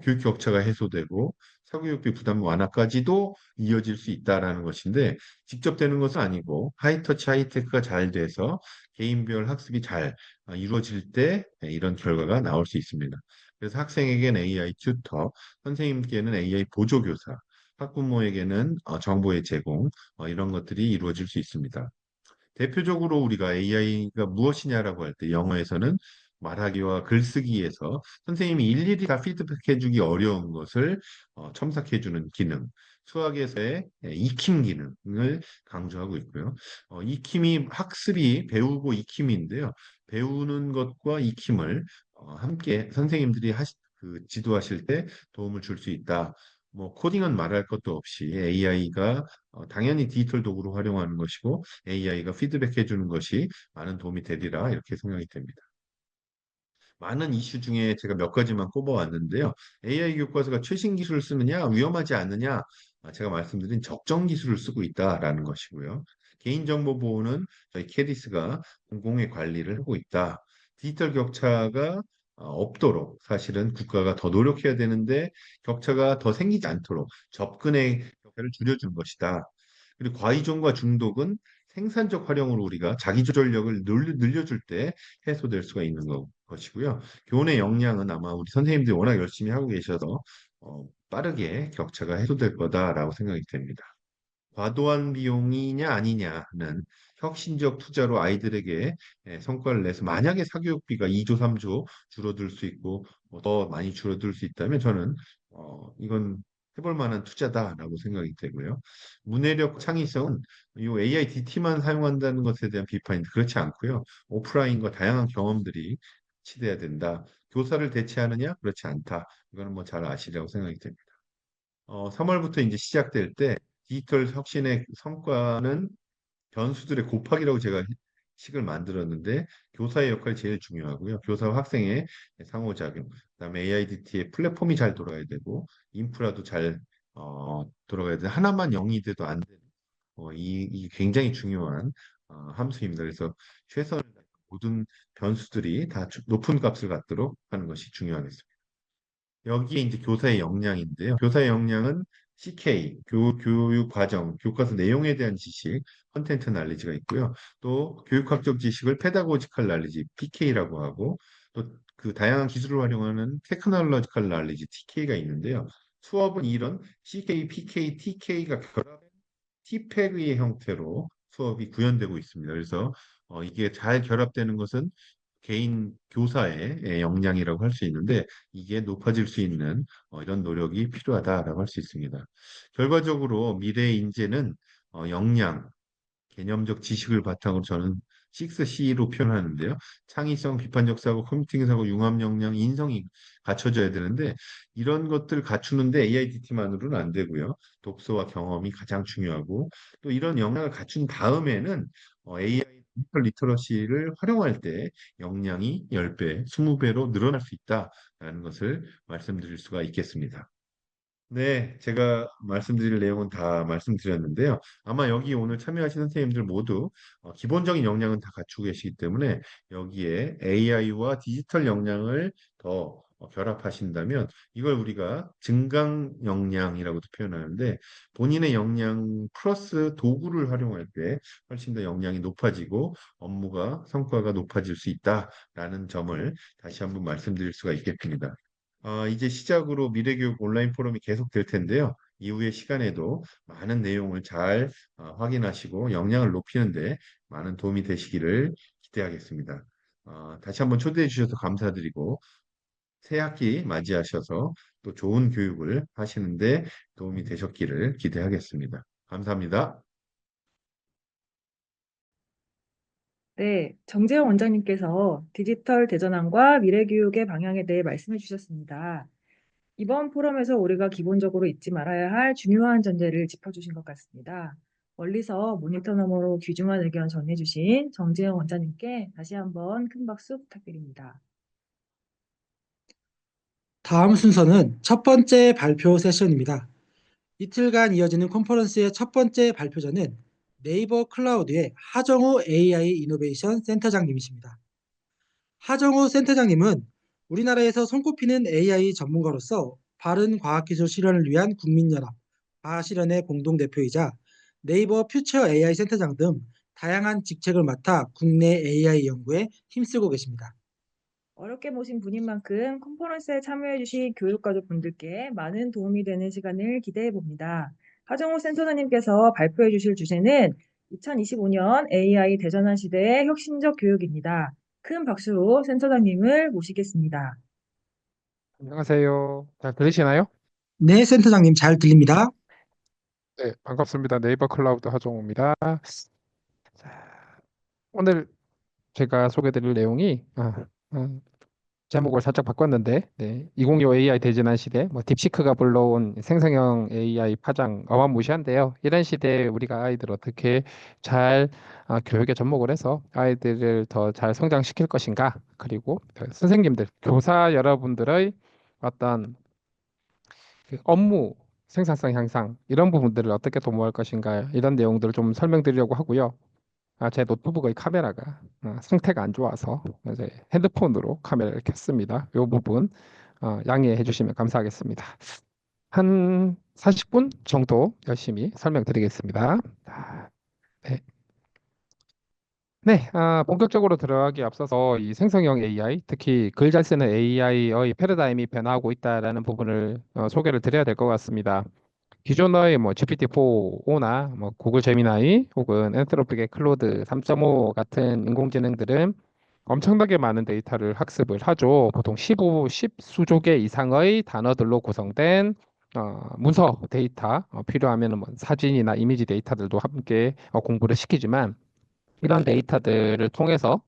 교육 격차가 해소되고 사교육비 부담 완화까지도 이어질 수 있다라는 것인데 직접 되는 것은 아니고 하이터치 하이테크가 잘 돼서 개인별 학습이 잘 이루어질 때 이런 결과가 나올 수 있습니다. 그래서 학생에게는 AI 튜터, 선생님께는 AI 보조교사, 학부모에게는 정보의 제공, 이런 것들이 이루어질 수 있습니다. 대표적으로 우리가 AI가 무엇이냐라고 할 때 영어에서는 말하기와 글쓰기에서 선생님이 일일이 다 피드백해주기 어려운 것을 첨삭해주는 기능, 수학에서의 익힘 기능을 강조하고 있고요. 익힘이 학습이 배우고 익힘인데요. 배우는 것과 익힘을 함께 선생님들이 지도하실 때 도움을 줄 수 있다. 뭐 코딩은 말할 것도 없이 AI가 당연히 디지털 도구로 활용하는 것이고 AI가 피드백해 주는 것이 많은 도움이 되리라 이렇게 생각이 됩니다. 많은 이슈 중에 제가 몇 가지만 꼽아왔는데요. AI 교과서가 최신 기술을 쓰느냐, 위험하지 않느냐, 제가 말씀드린 적정 기술을 쓰고 있다라는 것이고요. 개인정보 보호는 저희 캐디스가 공공의 관리를 하고 있다. 디지털 격차가 없도록 사실은 국가가 더 노력해야 되는데 격차가 더 생기지 않도록 접근의 격차를 줄여준 것이다. 그리고 과의존과 중독은 생산적 활용으로 우리가 자기조절력을 늘려줄 때 해소될 수가 있는 것이고요. 교훈의 역량은 아마 우리 선생님들이 워낙 열심히 하고 계셔서 빠르게 격차가 해소될 거다라고 생각이 됩니다. 과도한 비용이냐 아니냐는 혁신적 투자로 아이들에게 성과를 내서 만약에 사교육비가 2조, 3조 줄어들 수 있고 더 많이 줄어들 수 있다면 저는 이건 해볼 만한 투자다라고 생각이 되고요. 문해력 창의성은 이 AI DT만 사용한다는 것에 대한 비판인데 그렇지 않고요. 오프라인과 다양한 경험들이 치돼야 된다. 교사를 대체하느냐? 그렇지 않다. 이거는 뭐 잘 아시리라고 생각이 됩니다. 3월부터 이제 시작될 때 디지털 혁신의 성과는 변수들의 곱하기라고 제가 식을 만들었는데 교사의 역할이 제일 중요하고요. 교사와 학생의 상호작용, 그다음에 AIDT의 플랫폼이 잘 돌아야 되고 인프라도 잘 돌아가야 돼. 하나만 영이 돼도 안 되는 이 굉장히 중요한 함수입니다. 그래서 최선을 다해 모든 변수들이 다 높은 값을 갖도록 하는 것이 중요하겠습니다. 여기에 이제 교사의 역량인데요. 교사의 역량은 CK, 교육 과정, 교과서 내용에 대한 지식, 컨텐트 날리지가 있고요. 또 교육학적 지식을 페다고지컬 날리지, PK라고 하고, 또 그 다양한 기술을 활용하는 테크놀로지컬 날리지, TK가 있는데요. 수업은 이런 CK, PK, TK가 결합된 TPEG의 형태로 수업이 구현되고 있습니다. 그래서 이게 잘 결합되는 것은 개인 교사의 역량이라고 할 수 있는데 이게 높아질 수 있는 이런 노력이 필요하다라고 할 수 있습니다. 결과적으로 미래의 인재는 역량, 개념적 지식을 바탕으로 저는 6C로 표현하는데요. 창의성, 비판적 사고, 커뮤니케이팅 사고, 융합 역량, 인성이 갖춰져야 되는데 이런 것들을 갖추는데 AIDT만으로는 안 되고요. 독서와 경험이 가장 중요하고 또 이런 역량을 갖춘 다음에는 AI 디지털 리터러시를 활용할 때 역량이 10배, 20배로 늘어날 수 있다라는 것을 말씀드릴 수가 있겠습니다. 네, 제가 말씀드릴 내용은 다 말씀드렸는데요. 아마 여기 오늘 참여하신 선생님들 모두 기본적인 역량은 다 갖추고 계시기 때문에 여기에 AI와 디지털 역량을 더 결합하신다면 이걸 우리가 증강 역량이라고도 표현하는데 본인의 역량 플러스 도구를 활용할 때 훨씬 더 역량이 높아지고 업무가 성과가 높아질 수 있다라는 점을 다시 한번 말씀드릴 수가 있겠습니다. 이제 시작으로 미래교육 온라인 포럼이 계속 될 텐데요. 이후의 시간에도 많은 내용을 잘 확인하시고 역량을 높이는데 많은 도움이 되시기를 기대하겠습니다. 다시 한번 초대해 주셔서 감사드리고 새 학기 맞이하셔서 또 좋은 교육을 하시는데 도움이 되셨기를 기대하겠습니다. 감사합니다. 네, 정재영 원장님께서 디지털 대전환과 미래교육의 방향에 대해 말씀해 주셨습니다. 이번 포럼에서 우리가 기본적으로 잊지 말아야 할 중요한 전제를 짚어주신 것 같습니다. 멀리서 모니터 너머로 귀중한 의견 전해주신 정재영 원장님께 다시 한번 큰 박수 부탁드립니다. 다음 순서는 첫 번째 발표 세션입니다. 이틀간 이어지는 컨퍼런스의 첫 번째 발표자는 네이버 클라우드의 하정우 AI 이노베이션 센터장님이십니다. 하정우 센터장님은 우리나라에서 손꼽히는 AI 전문가로서 바른 과학기술 실현을 위한 국민연합, 과실현의 공동대표이자 네이버 퓨처 AI 센터장 등 다양한 직책을 맡아 국내 AI 연구에 힘쓰고 계십니다. 어렵게 모신 분인 만큼 컨퍼런스에 참여해주신 교육가족 분들께 많은 도움이 되는 시간을 기대해 봅니다. 하정우 센터장님께서 발표해 주실 주제는 2025년 AI 대전환 시대의 혁신적 교육입니다. 큰 박수로 센터장님을 모시겠습니다. 안녕하세요. 잘 들리시나요? 네, 센터장님 잘 들립니다. 네, 반갑습니다. 네이버 클라우드 하정우입니다. 자, 오늘 제가 소개드릴 내용이 제목을 살짝 바꿨는데, 네, 2025 AI 대전환 시대, 뭐 딥시크가 불러온 생성형 AI 파장 어마무시한데요. 이런 시대에 우리가 아이들 어떻게 잘 교육에 접목을 해서 아이들을 더 잘 성장시킬 것인가, 그리고 선생님들, 교사 여러분들의 어떤 그 업무 생산성 향상 이런 부분들을 어떻게 도모할 것인가 이런 내용들을 좀 설명드리려고 하고요. 제 노트북의 카메라가 상태가 안 좋아서 이제 핸드폰으로 카메라를 켰습니다. 이 부분 양해해 주시면 감사하겠습니다. 한 40분 정도 열심히 설명드리겠습니다. 네. 네, 본격적으로 들어가기 앞서서 이 생성형 AI, 특히 글 잘 쓰는 AI의 패러다임이 변화하고 있다라는 부분을 소개를 드려야 될 것 같습니다. 기존의 뭐 GPT-4나 뭐 구글 제미나이 혹은 엔트로픽의 클로드 3.5 같은 인공지능들은 엄청나게 많은 데이터를 학습을 하죠. 보통 15, 10수조 개 이상의 단어들로 구성된 문서 데이터, 필요하면 뭐 사진이나 이미지 데이터들도 함께 공부를 시키지만 이런 데이터들을 통해서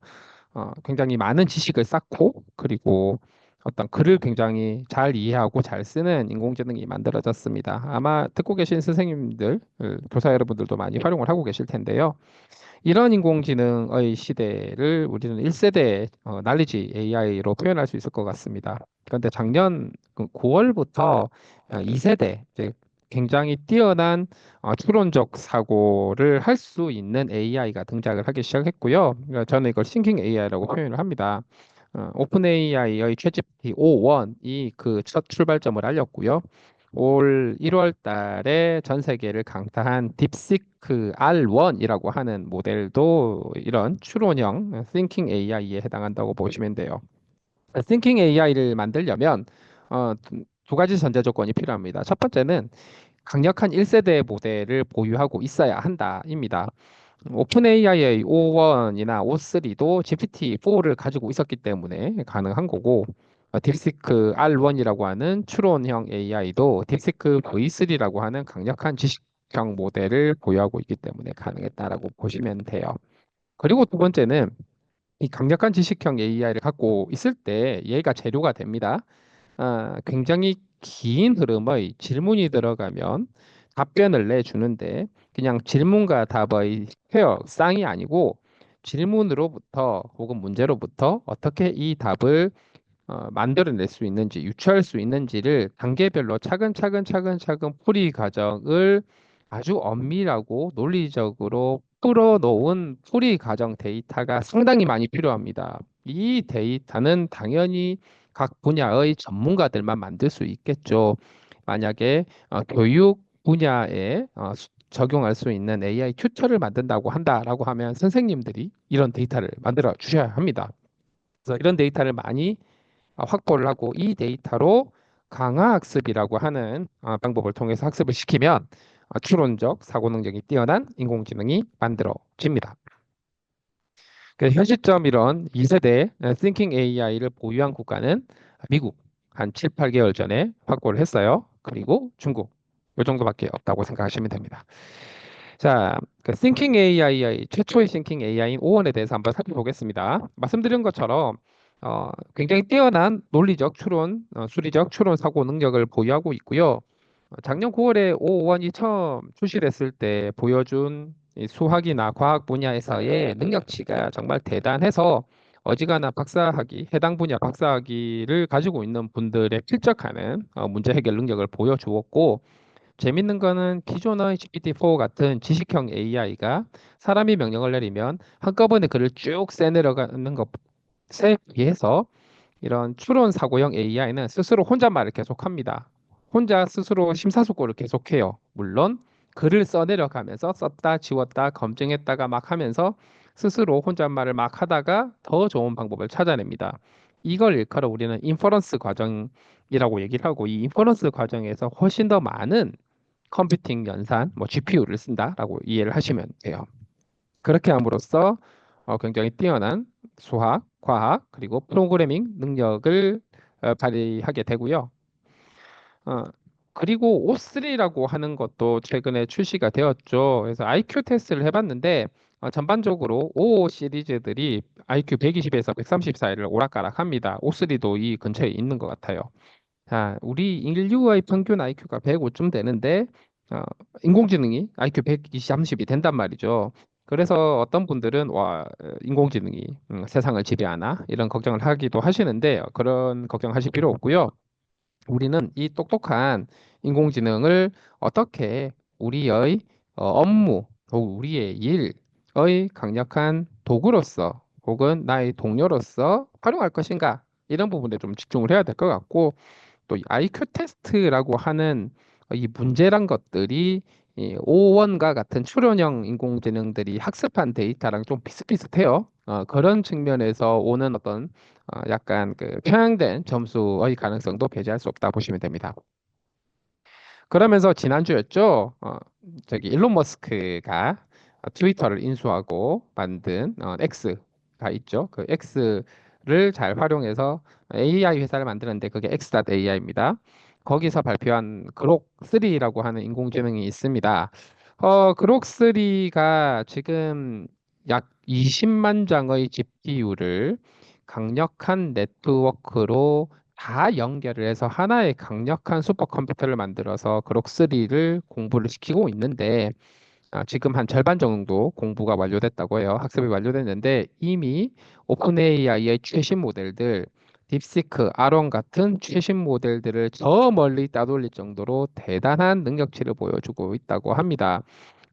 굉장히 많은 지식을 쌓고 그리고 어떤 글을 굉장히 잘 이해하고 잘 쓰는 인공지능이 만들어졌습니다. 아마 듣고 계신 선생님들, 교사 여러분들도 많이 활용을 하고 계실 텐데요. 이런 인공지능의 시대를 우리는 1세대 날리지 AI로 표현할 수 있을 것 같습니다. 그런데 작년 9월부터 2세대, 이제 굉장히 뛰어난 추론적 사고를 할 수 있는 AI가 등장을 하기 시작했고요. 그러니까 저는 이걸 싱킹 AI라고 표현을 합니다. 오픈 AI의 챗GPT 5.1이 그 첫 출발점을 알렸고요. 올 1월 달에 전 세계를 강타한 딥시크 R1이라고 하는 모델도 이런 추론형 Thinking AI에 해당한다고 보시면 돼요. Thinking AI를 만들려면 두 가지 전제 조건이 필요합니다. 첫 번째는 강력한 1세대 모델을 보유하고 있어야 한다입니다. 오픈 AI의 O1이나 O3도 GPT-4를 가지고 있었기 때문에 가능한 거고 딥시크 R1이라고 하는 추론형 AI도 딥시크 V3라고 하는 강력한 지식형 모델을 보유하고 있기 때문에 가능했다라고 보시면 돼요. 그리고 두 번째는 이 강력한 지식형 AI를 갖고 있을 때 얘가 재료가 됩니다. 굉장히 긴 흐름의 질문이 들어가면 답변을 내주는데 그냥 질문과 답의 페어, 쌍이 아니고 질문으로부터 혹은 문제로부터 어떻게 이 답을 만들어낼 수 있는지, 유추할 수 있는지를 단계별로 차근차근 풀이 과정을 아주 엄밀하고 논리적으로 풀어놓은 풀이 과정 데이터가 상당히 많이 필요합니다. 이 데이터는 당연히 각 분야의 전문가들만 만들 수 있겠죠. 만약에 교육 분야에 적용할 수 있는 AI 튜터를 만든다고 한다라고 하면 선생님들이 이런 데이터를 만들어 주셔야 합니다. 그래서 이런 데이터를 많이 확보를 하고 이 데이터로 강화학습이라고 하는 방법을 통해서 학습을 시키면 추론적 사고 능력이 뛰어난 인공지능이 만들어집니다. 현 시점 이런 2세대 Thinking AI를 보유한 국가는 미국 한 7, 8개월 전에 확보를 했어요. 그리고 중국 이 정도밖에 없다고 생각하시면 됩니다. 자, 그 Thinking AI의 최초의 Thinking AI인 오원에 대해서 한번 살펴보겠습니다. 말씀드린 것처럼 굉장히 뛰어난 논리적 추론, 수리적 추론 사고 능력을 보유하고 있고요. 작년 9월에 오원이 처음 출시됐을 때 보여준 이 수학이나 과학 분야에서의 능력치가 정말 대단해서 어지간한 박사학위, 해당 분야 박사학위를 가지고 있는 분들의 필적하는 문제 해결 능력을 보여주었고 재밌는 거는 기존의 GPT-4 같은 지식형 AI가 사람이 명령을 내리면 한꺼번에 글을 쭉 써내려가는 것에 비해서 이런 추론 사고형 AI는 스스로 혼잣말을 계속합니다. 혼자 스스로 심사숙고를 계속해요. 물론 글을 써내려가면서 썼다 지웠다 검증했다가 막 하면서 스스로 혼잣말을 막 하다가 더 좋은 방법을 찾아냅니다. 이걸 일컬어 우리는 인퍼런스 과정이라고 얘기를 하고 이 인퍼런스 과정에서 훨씬 더 많은 컴퓨팅 연산, 뭐 GPU를 쓴다라고 이해를 하시면 돼요. 그렇게 함으로써 굉장히 뛰어난 수학, 과학, 그리고 프로그래밍 능력을 발휘하게 되고요. 어, 그리고 O3라고 하는 것도 최근에 출시가 되었죠. 그래서 IQ 테스트를 해봤는데 전반적으로 5 시리즈들이 IQ 120에서 130 사이를 오락가락합니다. O3도 이 근처에 있는 것 같아요. 자, 우리 인류의 평균 IQ가 105쯤 되는데 어, 인공지능이 IQ 120, 30이 된단 말이죠. 그래서 어떤 분들은 인공지능이 세상을 지배하나 이런 걱정을 하기도 하시는데 그런 걱정하실 필요 없고요. 우리는 이 똑똑한 인공지능을 어떻게 우리의 업무, 또 우리의 일의 강력한 도구로서 혹은 나의 동료로서 활용할 것인가 이런 부분에 좀 집중을 해야 될 것 같고 또 IQ 테스트라고 하는 이 문제란 것들이 이 오원과 같은 추론형 인공지능들이 학습한 데이터랑 좀 비슷비슷해요. 그런 측면에서 오는 어떤 약간 그 편향된 점수의 가능성도 배제할 수 없다 보시면 됩니다. 그러면서 지난주였죠. 저기 일론 머스크가 트위터를 인수하고 만든 X가 있죠. 그 X를 잘 활용해서 AI 회사를 만드는데 그게 X.AI입니다. 거기서 발표한 그록 3라고 하는 인공지능이 있습니다. 그록 3가 지금 약 20만 장의 GPU를 강력한 네트워크로 다 연결을 해서 하나의 강력한 슈퍼컴퓨터를 만들어서 그록3를 공부를 시키고 있는데 지금 한 절반 정도 공부가 완료됐다고 해요. 학습이 완료됐는데 이미 오픈 AI의 최신 모델들, 딥시크, 아론 같은 최신 모델들을 저 멀리 따돌릴 정도로 대단한 능력치를 보여주고 있다고 합니다.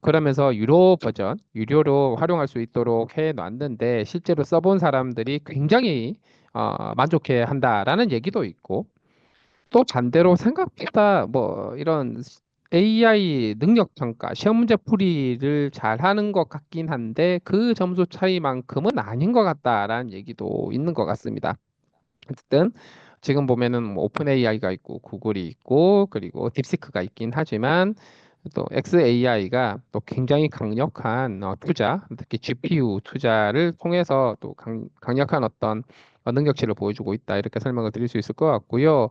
그러면서 유료 버전, 유료로 활용할 수 있도록 해놨는데 실제로 써본 사람들이 굉장히 만족해 한다라는 얘기도 있고 또 반대로 생각보다 뭐 이런 AI 능력 평가, 시험 문제 풀이를 잘 하는 것 같긴 한데 그 점수 차이만큼은 아닌 것 같다라는 얘기도 있는 것 같습니다. 어쨌든 지금 보면은 뭐 오픈 AI가 있고 구글이 있고 그리고 딥시크가 있긴 하지만 또 XAI가 또 굉장히 강력한 투자, 특히 GPU 투자를 통해서 또 강력한 어떤 능력치를 보여주고 있다 이렇게 설명을 드릴 수 있을 것 같고요.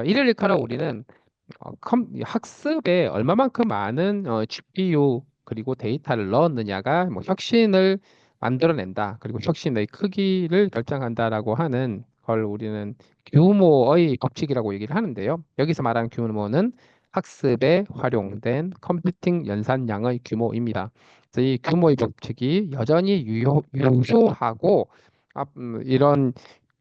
이를 일컬어 우리는 학습에 얼마만큼 많은 GPU 그리고 데이터를 넣었느냐가 뭐 혁신을 만들어낸다. 그리고 혁신의 크기를 결정한다라고 하는 걸 우리는 규모의 법칙이라고 얘기를 하는데요. 여기서 말하는 규모는 학습에 활용된 컴퓨팅 연산량의 규모입니다. 그래서 이 규모의 법칙이 여전히 유효하고 이런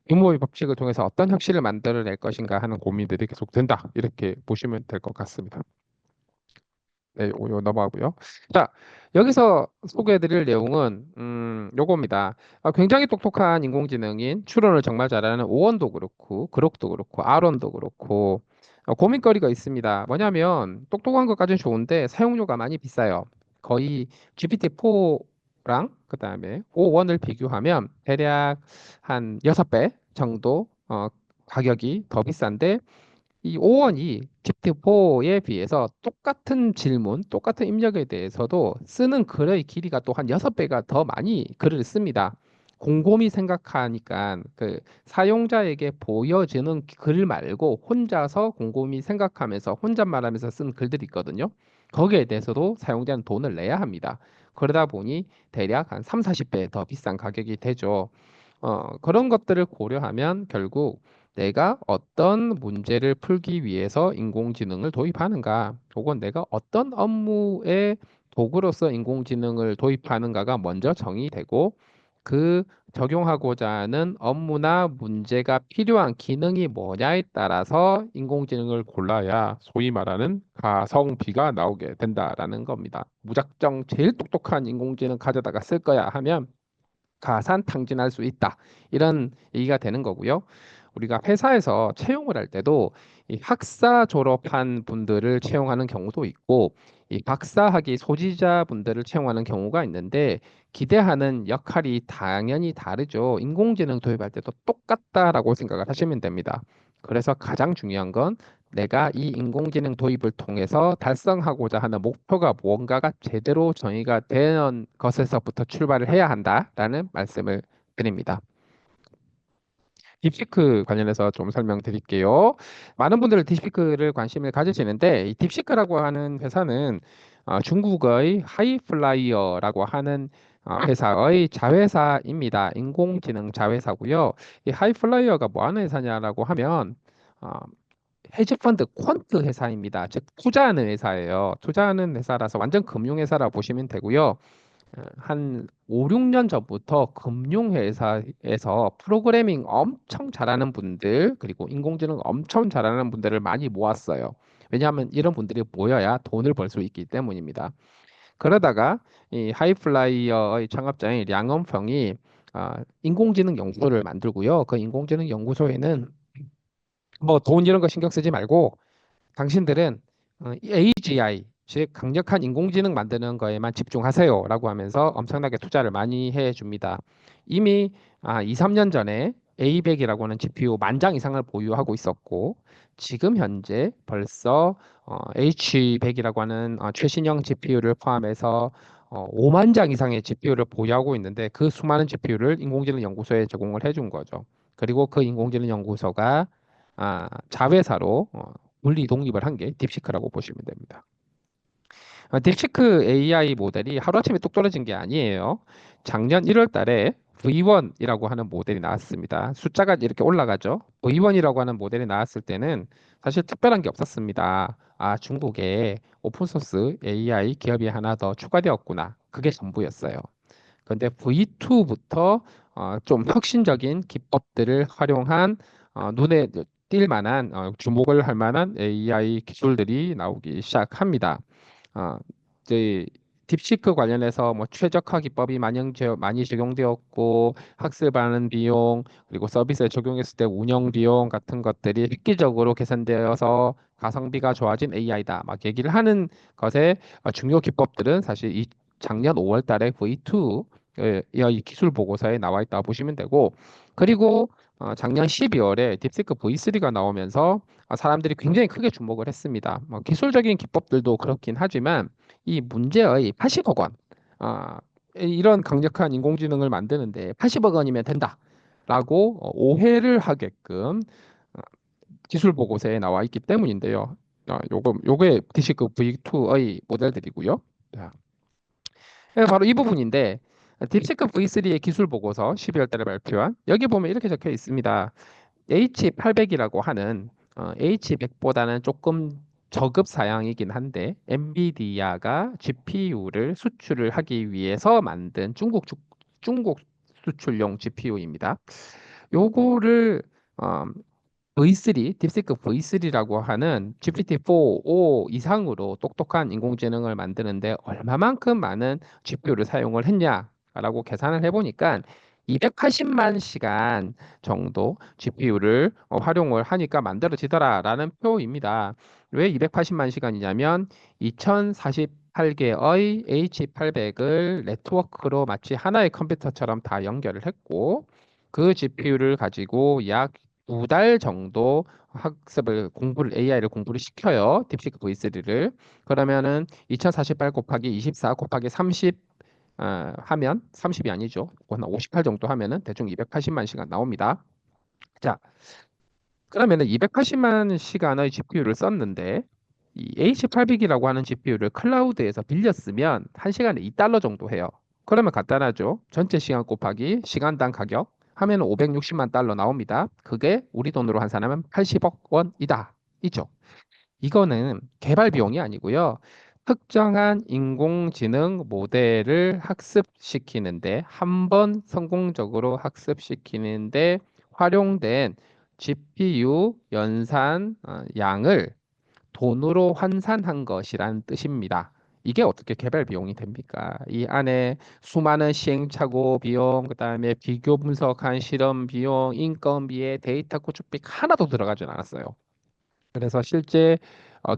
규모의 법칙을 통해서 어떤 혁신을 만들어낼 것인가 하는 고민들이 계속 된다. 이렇게 보시면 될 것 같습니다. 네, 요 넘어가고요. 자, 여기서 소개해드릴 내용은 요겁니다. 굉장히 똑똑한 인공지능인 추론을 정말 잘하는 오원도 그렇고, 그록도 그렇고, 아론도 그렇고 고민거리가 있습니다. 뭐냐면 똑똑한 것까지는 좋은데 사용료가 많이 비싸요. 거의 GPT-4랑 그다음에 O1을 비교하면 대략 한 6배 정도 가격이 더 비싼데 이 오원이 GPT-4에 비해서 똑같은 질문, 똑같은 입력에 대해서도 쓰는 글의 길이가 또 한 6배가 더 많이 글을 씁니다. 곰곰이 생각하니까 그 사용자에게 보여지는 글 말고 혼자서 곰곰이 생각하면서 혼잣말하면서 쓴 글들이 있거든요. 거기에 대해서도 사용자는 돈을 내야 합니다. 그러다 보니 대략 한 3, 40배 더 비싼 가격이 되죠. 그런 것들을 고려하면 결국 내가 어떤 문제를 풀기 위해서 인공지능을 도입하는가, 혹은 내가 어떤 업무의 도구로서 인공지능을 도입하는가가 먼저 정의되고 그 적용하고자 하는 업무나 문제가 필요한 기능이 뭐냐에 따라서 인공지능을 골라야 소위 말하는 가성비가 나오게 된다라는 겁니다. 무작정 제일 똑똑한 인공지능 가져다가 쓸 거야 하면 가산탕진할 수 있다. 이런 얘기가 되는 거고요. 우리가 회사에서 채용을 할 때도 이 학사 졸업한 분들을 채용하는 경우도 있고 이 박사학위 소지자 분들을 채용하는 경우가 있는데 기대하는 역할이 당연히 다르죠. 인공지능 도입할 때도 똑같다라고 생각을 하시면 됩니다. 그래서 가장 중요한 건 내가 이 인공지능 도입을 통해서 달성하고자 하는 목표가 무언가가 제대로 정의가 되는 것에서부터 출발을 해야 한다라는 말씀을 드립니다. 딥시크 관련해서 좀 설명드릴게요. 많은 분들 딥시크를 관심을 가지시는데 이 딥시크라고 하는 회사는 중국의 하이플라이어라고 하는 회사의 자회사입니다. 인공지능 자회사고요. 이 하이플라이어가 뭐 하는 회사냐라고 하면 어, 헤지펀드 퀀트 회사입니다. 즉 투자하는 회사예요. 투자하는 회사라서 완전 금융회사라 보시면 되고요. 한 5, 6년 전부터 금융회사에서 프로그래밍 엄청 잘하는 분들, 그리고 인공지능 엄청 잘하는 분들을 많이 모았어요. 왜냐하면 이런 분들이 모여야 돈을 벌 수 있기 때문입니다. 그러다가 이 하이플라이어의 창업자인 량언펑이 인공지능 연구소를 만들고요. 그 인공지능 연구소에는 뭐 돈 이런 거 신경 쓰지 말고 당신들은 AGI, 즉 강력한 인공지능 만드는 거에만 집중하세요라고 하면서 엄청나게 투자를 많이 해줍니다. 이미 2, 3년 전에 A100이라고 하는 GPU 10,000장 이상을 보유하고 있었고 지금 현재 벌써 H100이라고 하는 최신형 GPU를 포함해서 5만 장 이상의 GPU를 보유하고 있는데 그 수많은 GPU를 인공지능 연구소에 제공을 해준 거죠. 그리고 그 인공지능 연구소가 자회사로 분리 독립을 한 게 딥시크라고 보시면 됩니다. 딥시크 AI 모델이 하루아침에 뚝 떨어진 게 아니에요. 작년 1월 달에 V1이라고 하는 모델이 나왔습니다. 숫자가 이렇게 올라가죠. V1이라고 하는 모델이 나왔을 때는 사실 특별한 게 없었습니다. 중국에 오픈소스 AI 기업이 하나 더 추가되었구나. 그게 전부였어요. 그런데 V2부터 좀 혁신적인 기법들을 활용한 눈에 띌 만한 주목을 할 만한 AI 기술들이 나오기 시작합니다. 어, 이제 딥시크 관련해서 뭐 최적화 기법이 많이 적용되었고 학습하는 비용 그리고 서비스에 적용했을 때 운영 비용 같은 것들이 획기적으로 개선되어서 가성비가 좋아진 AI다. 막 얘기를 하는 것의 중요 기법들은 사실 이 작년 5월 달에 V2 이 기술 보고서에 나와 있다 보시면 되고 그리고 작년 12월에 딥시크 V3가 나오면서 사람들이 굉장히 크게 주목을 했습니다. 뭐 기술적인 기법들도 그렇긴 하지만 이 문제의 80억 원, 이런 강력한 인공지능을 만드는데 80억 원이면 된다라고 오해를 하게끔 어, 기술 보고서에 나와 있기 때문인데요. 요게 딥시크 V2의 모델들이고요. 자, 바로 이 부분인데 딥시크 V3의 기술 보고서 12월 달에 발표한 여기 보면 이렇게 적혀 있습니다. H800이라고 하는 H100보다는 조금 저급 사양이긴 한데 엔비디아가 GPU를 수출을 하기 위해서 만든 중국 수출용 GPU입니다. 요거를 어, V3, 딥시크 V3라고 하는 GPT-4 이상으로 똑똑한 인공지능을 만드는데 얼마만큼 많은 GPU를 사용을 했냐라고 계산을 해보니까 280만 시간 정도 GPU를 활용을 하니까 만들어지더라라는 표입니다. 왜 280만 시간이냐면 2048개의 H800을 네트워크로 마치 하나의 컴퓨터처럼 다 연결을 했고 그 GPU를 가지고 약 2달 정도 AI를 공부를 시켜요. 딥시크 V3를. 그러면은 2048 곱하기 24 곱하기 30 하면 30이 아니죠. 한 58 정도 하면은 대충 280만 시간 나옵니다. 자, 그러면은 280만 시간의 GPU를 썼는데 이 H800이라고 하는 GPU를 클라우드에서 빌렸으면 1시간에 2달러 정도 해요. 그러면 간단하죠. 전체 시간 곱하기 시간당 가격 하면 560만 달러 나옵니다. 그게 우리 돈으로 환산하면 80억 원이다. 이죠. 이거는 개발 비용이 아니고요. 특정한 인공지능 모델을 학습시키는데 한 번 성공적으로 학습시키는데 활용된 GPU 연산 양을 돈으로 환산한 것이란 뜻입니다. 이게 어떻게 개발 비용이 됩니까? 이 안에 수많은 시행착오 비용, 그다음에 비교 분석한 실험 비용, 인건비에 데이터 구축비 하나도 들어가지 않았어요. 그래서 실제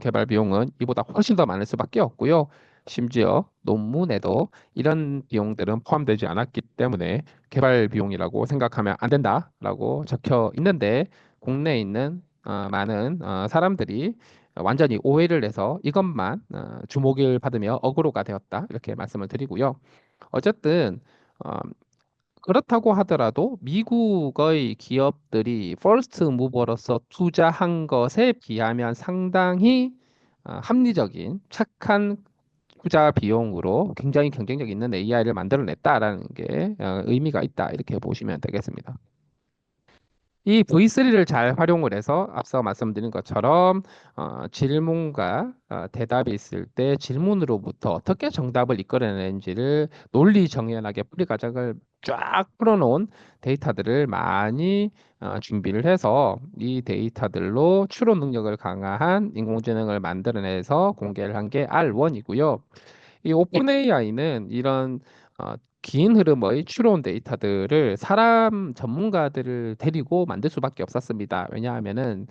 개발 비용은 이보다 훨씬 더 많을 수밖에 없고요. 심지어 논문에도 이런 비용들은 포함되지 않았기 때문에 개발 비용이라고 생각하면 안 된다라고 적혀 있는데 국내에 있는 많은 사람들이 완전히 오해를 해서 이것만 주목을 받으며 어그로가 되었다 이렇게 말씀을 드리고요. 어쨌든 어, 그렇다고 하더라도 미국의 기업들이 퍼스트 무버로서 투자한 것에 비하면 상당히 합리적인 착한 투자 비용으로 굉장히 경쟁력 있는 AI를 만들어냈다라는 게 의미가 있다 이렇게 보시면 되겠습니다. 이 V3를 잘 활용을 해서 앞서 말씀드린 것처럼 질문과 대답이 있을 때 질문으로부터 어떻게 정답을 이끌어내는지를 논리 정연하게 풀이 과정을 쫙 풀어놓은 데이터들을 많이 준비를 해서 이 데이터들로 추론 능력을 강화한 인공지능을 만들어내서 공개를 한 게 R1이고요. 이 오픈 AI는 이런 긴 흐름의 추론 데이터들을 사람 전문가들을 데리고 만들 수밖에 없었습니다. 왜냐하면은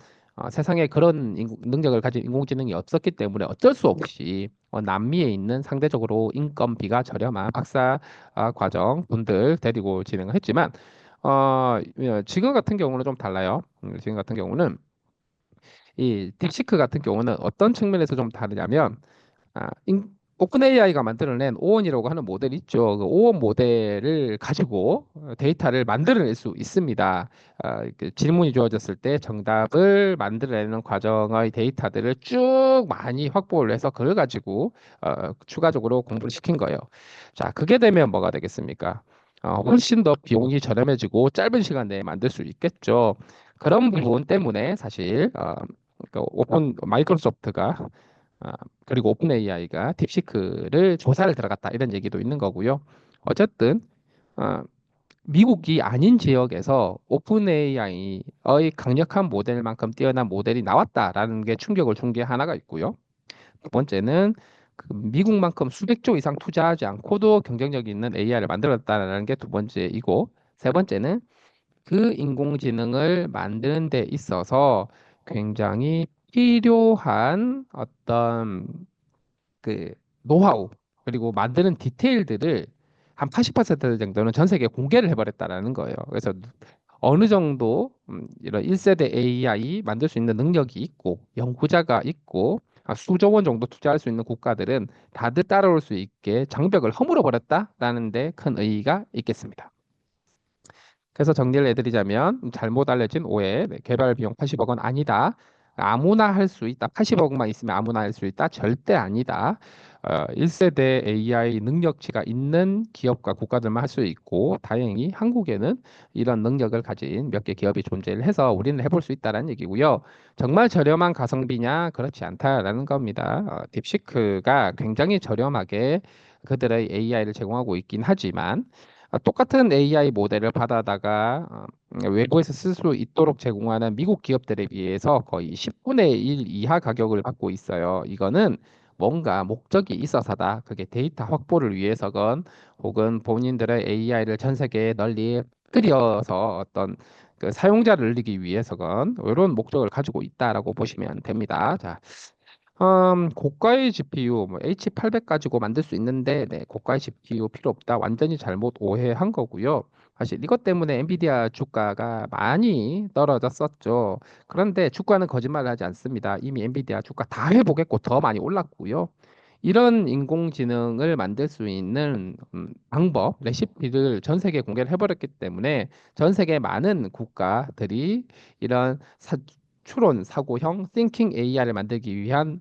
세상에 그런 능력을 가진 인공지능이 없었기 때문에 어쩔 수 없이 남미에 있는 상대적으로 인건비가 저렴한 박사 과정 분들 데리고 진행을 했지만 지금 같은 경우는 좀 달라요. 지금 같은 경우는 이 딥시크 같은 경우는 어떤 측면에서 좀 다르냐면 오픈 AI가 만들어낸 오원이라고 하는 모델 있죠. 그 오원 모델을 가지고 데이터를 만들어낼 수 있습니다. 질문이 주어졌을 때 정답을 만들어내는 과정의 데이터들을 쭉 많이 확보를 해서 그걸 가지고 추가적으로 공부를 시킨 거예요. 자, 그게 되면 뭐가 되겠습니까? 훨씬 더 비용이 저렴해지고 짧은 시간 내에 만들 수 있겠죠. 그런 부분 때문에 사실 그러니까 오픈 마이크로소프트가 아, 그리고 오픈 AI가 딥시크를 조사를 들어갔다 이런 얘기도 있는 거고요. 어쨌든 어, 미국이 아닌 지역에서 오픈 AI의 강력한 모델만큼 뛰어난 모델이 나왔다라는 게 충격을 준 게 하나가 있고요. 두 번째는 그 미국만큼 수백조 이상 투자하지 않고도 경쟁력 있는 AI를 만들었다라는 게 두 번째이고, 세 번째는 그 인공지능을 만드는 데 있어서 굉장히 필요한 어떤 그 노하우 그리고 만드는 디테일들을 한 80% 정도는 전 세계에 공개를 해버렸다라는 거예요. 그래서 어느 정도 이런 1세대 AI 만들 수 있는 능력이 있고 연구자가 있고 수조 원 정도 투자할 수 있는 국가들은 다들 따라올 수 있게 장벽을 허물어 버렸다라는 데 큰 의의가 있겠습니다. 그래서 정리를 해드리자면 잘못 알려진 오해, 네, 개발 비용 80억 원 아니다. 아무나 할 수 있다. 80억만 있으면 아무나 할 수 있다. 절대 아니다. 1세대 AI 능력치가 있는 기업과 국가들만 할 수 있고 다행히 한국에는 이런 능력을 가진 몇 개 기업이 존재를 해서 우리는 해볼 수 있다는 얘기고요. 정말 저렴한 가성비냐? 그렇지 않다라는 겁니다. 딥시크가 굉장히 저렴하게 그들의 AI를 제공하고 있긴 하지만 똑같은 AI 모델을 받아다가 외부에서 쓸 수 있도록 제공하는 미국 기업들에 비해서 거의 10분의 1 이하 가격을 받고 있어요. 이거는 뭔가 목적이 있어서다. 그게 데이터 확보를 위해서건 혹은 본인들의 AI를 전 세계에 널리 뿌려서 어떤 그 사용자를 늘리기 위해서건 이런 목적을 가지고 있다라고 보시면 됩니다. 자, 고가의 GPU, 뭐 H800 가지고 만들 수 있는데, 네, 고가의 GPU 필요 없다. 완전히 잘못 오해한 거고요. 사실 이것 때문에 엔비디아 주가가 많이 떨어졌었죠. 그런데 주가는 거짓말을 하지 않습니다. 이미 엔비디아 주가 다 회복했고 더 많이 올랐고요. 이런 인공지능을 만들 수 있는 방법, 레시피를 전 세계에 공개를 해버렸기 때문에 전 세계 많은 국가들이 이런 추론 사고형 thinking AI를 만들기 위한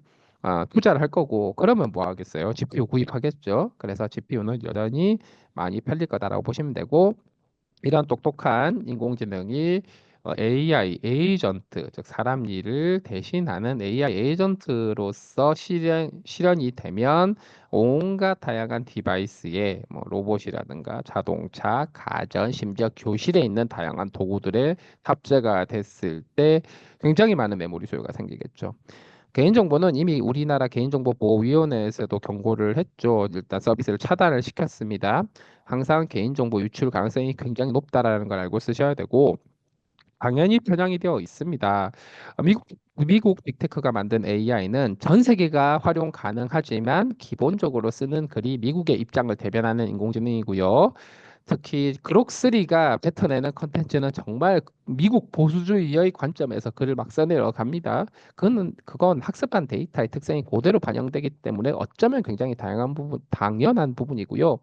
투자를 할 거고 그러면 뭐 하겠어요? GPU 구입하겠죠. 그래서 GPU는 여전히 많이 팔릴 거다라고 보시면 되고 이런 똑똑한 인공지능이 AI 에이전트, 즉 사람 일을 대신하는 AI 에이전트로서 실현이 되면 온갖 다양한 디바이스에 뭐 로봇이라든가 자동차, 가전, 심지어 교실에 있는 다양한 도구들의 탑재가 됐을 때 굉장히 많은 메모리 소요가 생기겠죠. 개인정보는 이미 우리나라 개인정보보호위원회에서도 경고를 했죠. 일단 서비스를 차단을 시켰습니다. 항상 개인정보 유출 가능성이 굉장히 높다라는 걸 알고 쓰셔야 되고 당연히 편향이 되어 있습니다. 미국 빅테크가 만든 AI는 전 세계가 활용 가능하지만 기본적으로 쓰는 글이 미국의 입장을 대변하는 인공지능이고요. 특히 그록3가 뱉어내는 컨텐츠는 정말 미국 보수주의의 관점에서 글을 막 써내려 갑니다. 그건 학습한 데이터의 특성이 그대로 반영되기 때문에 어쩌면 굉장히 당연한 부분이고요.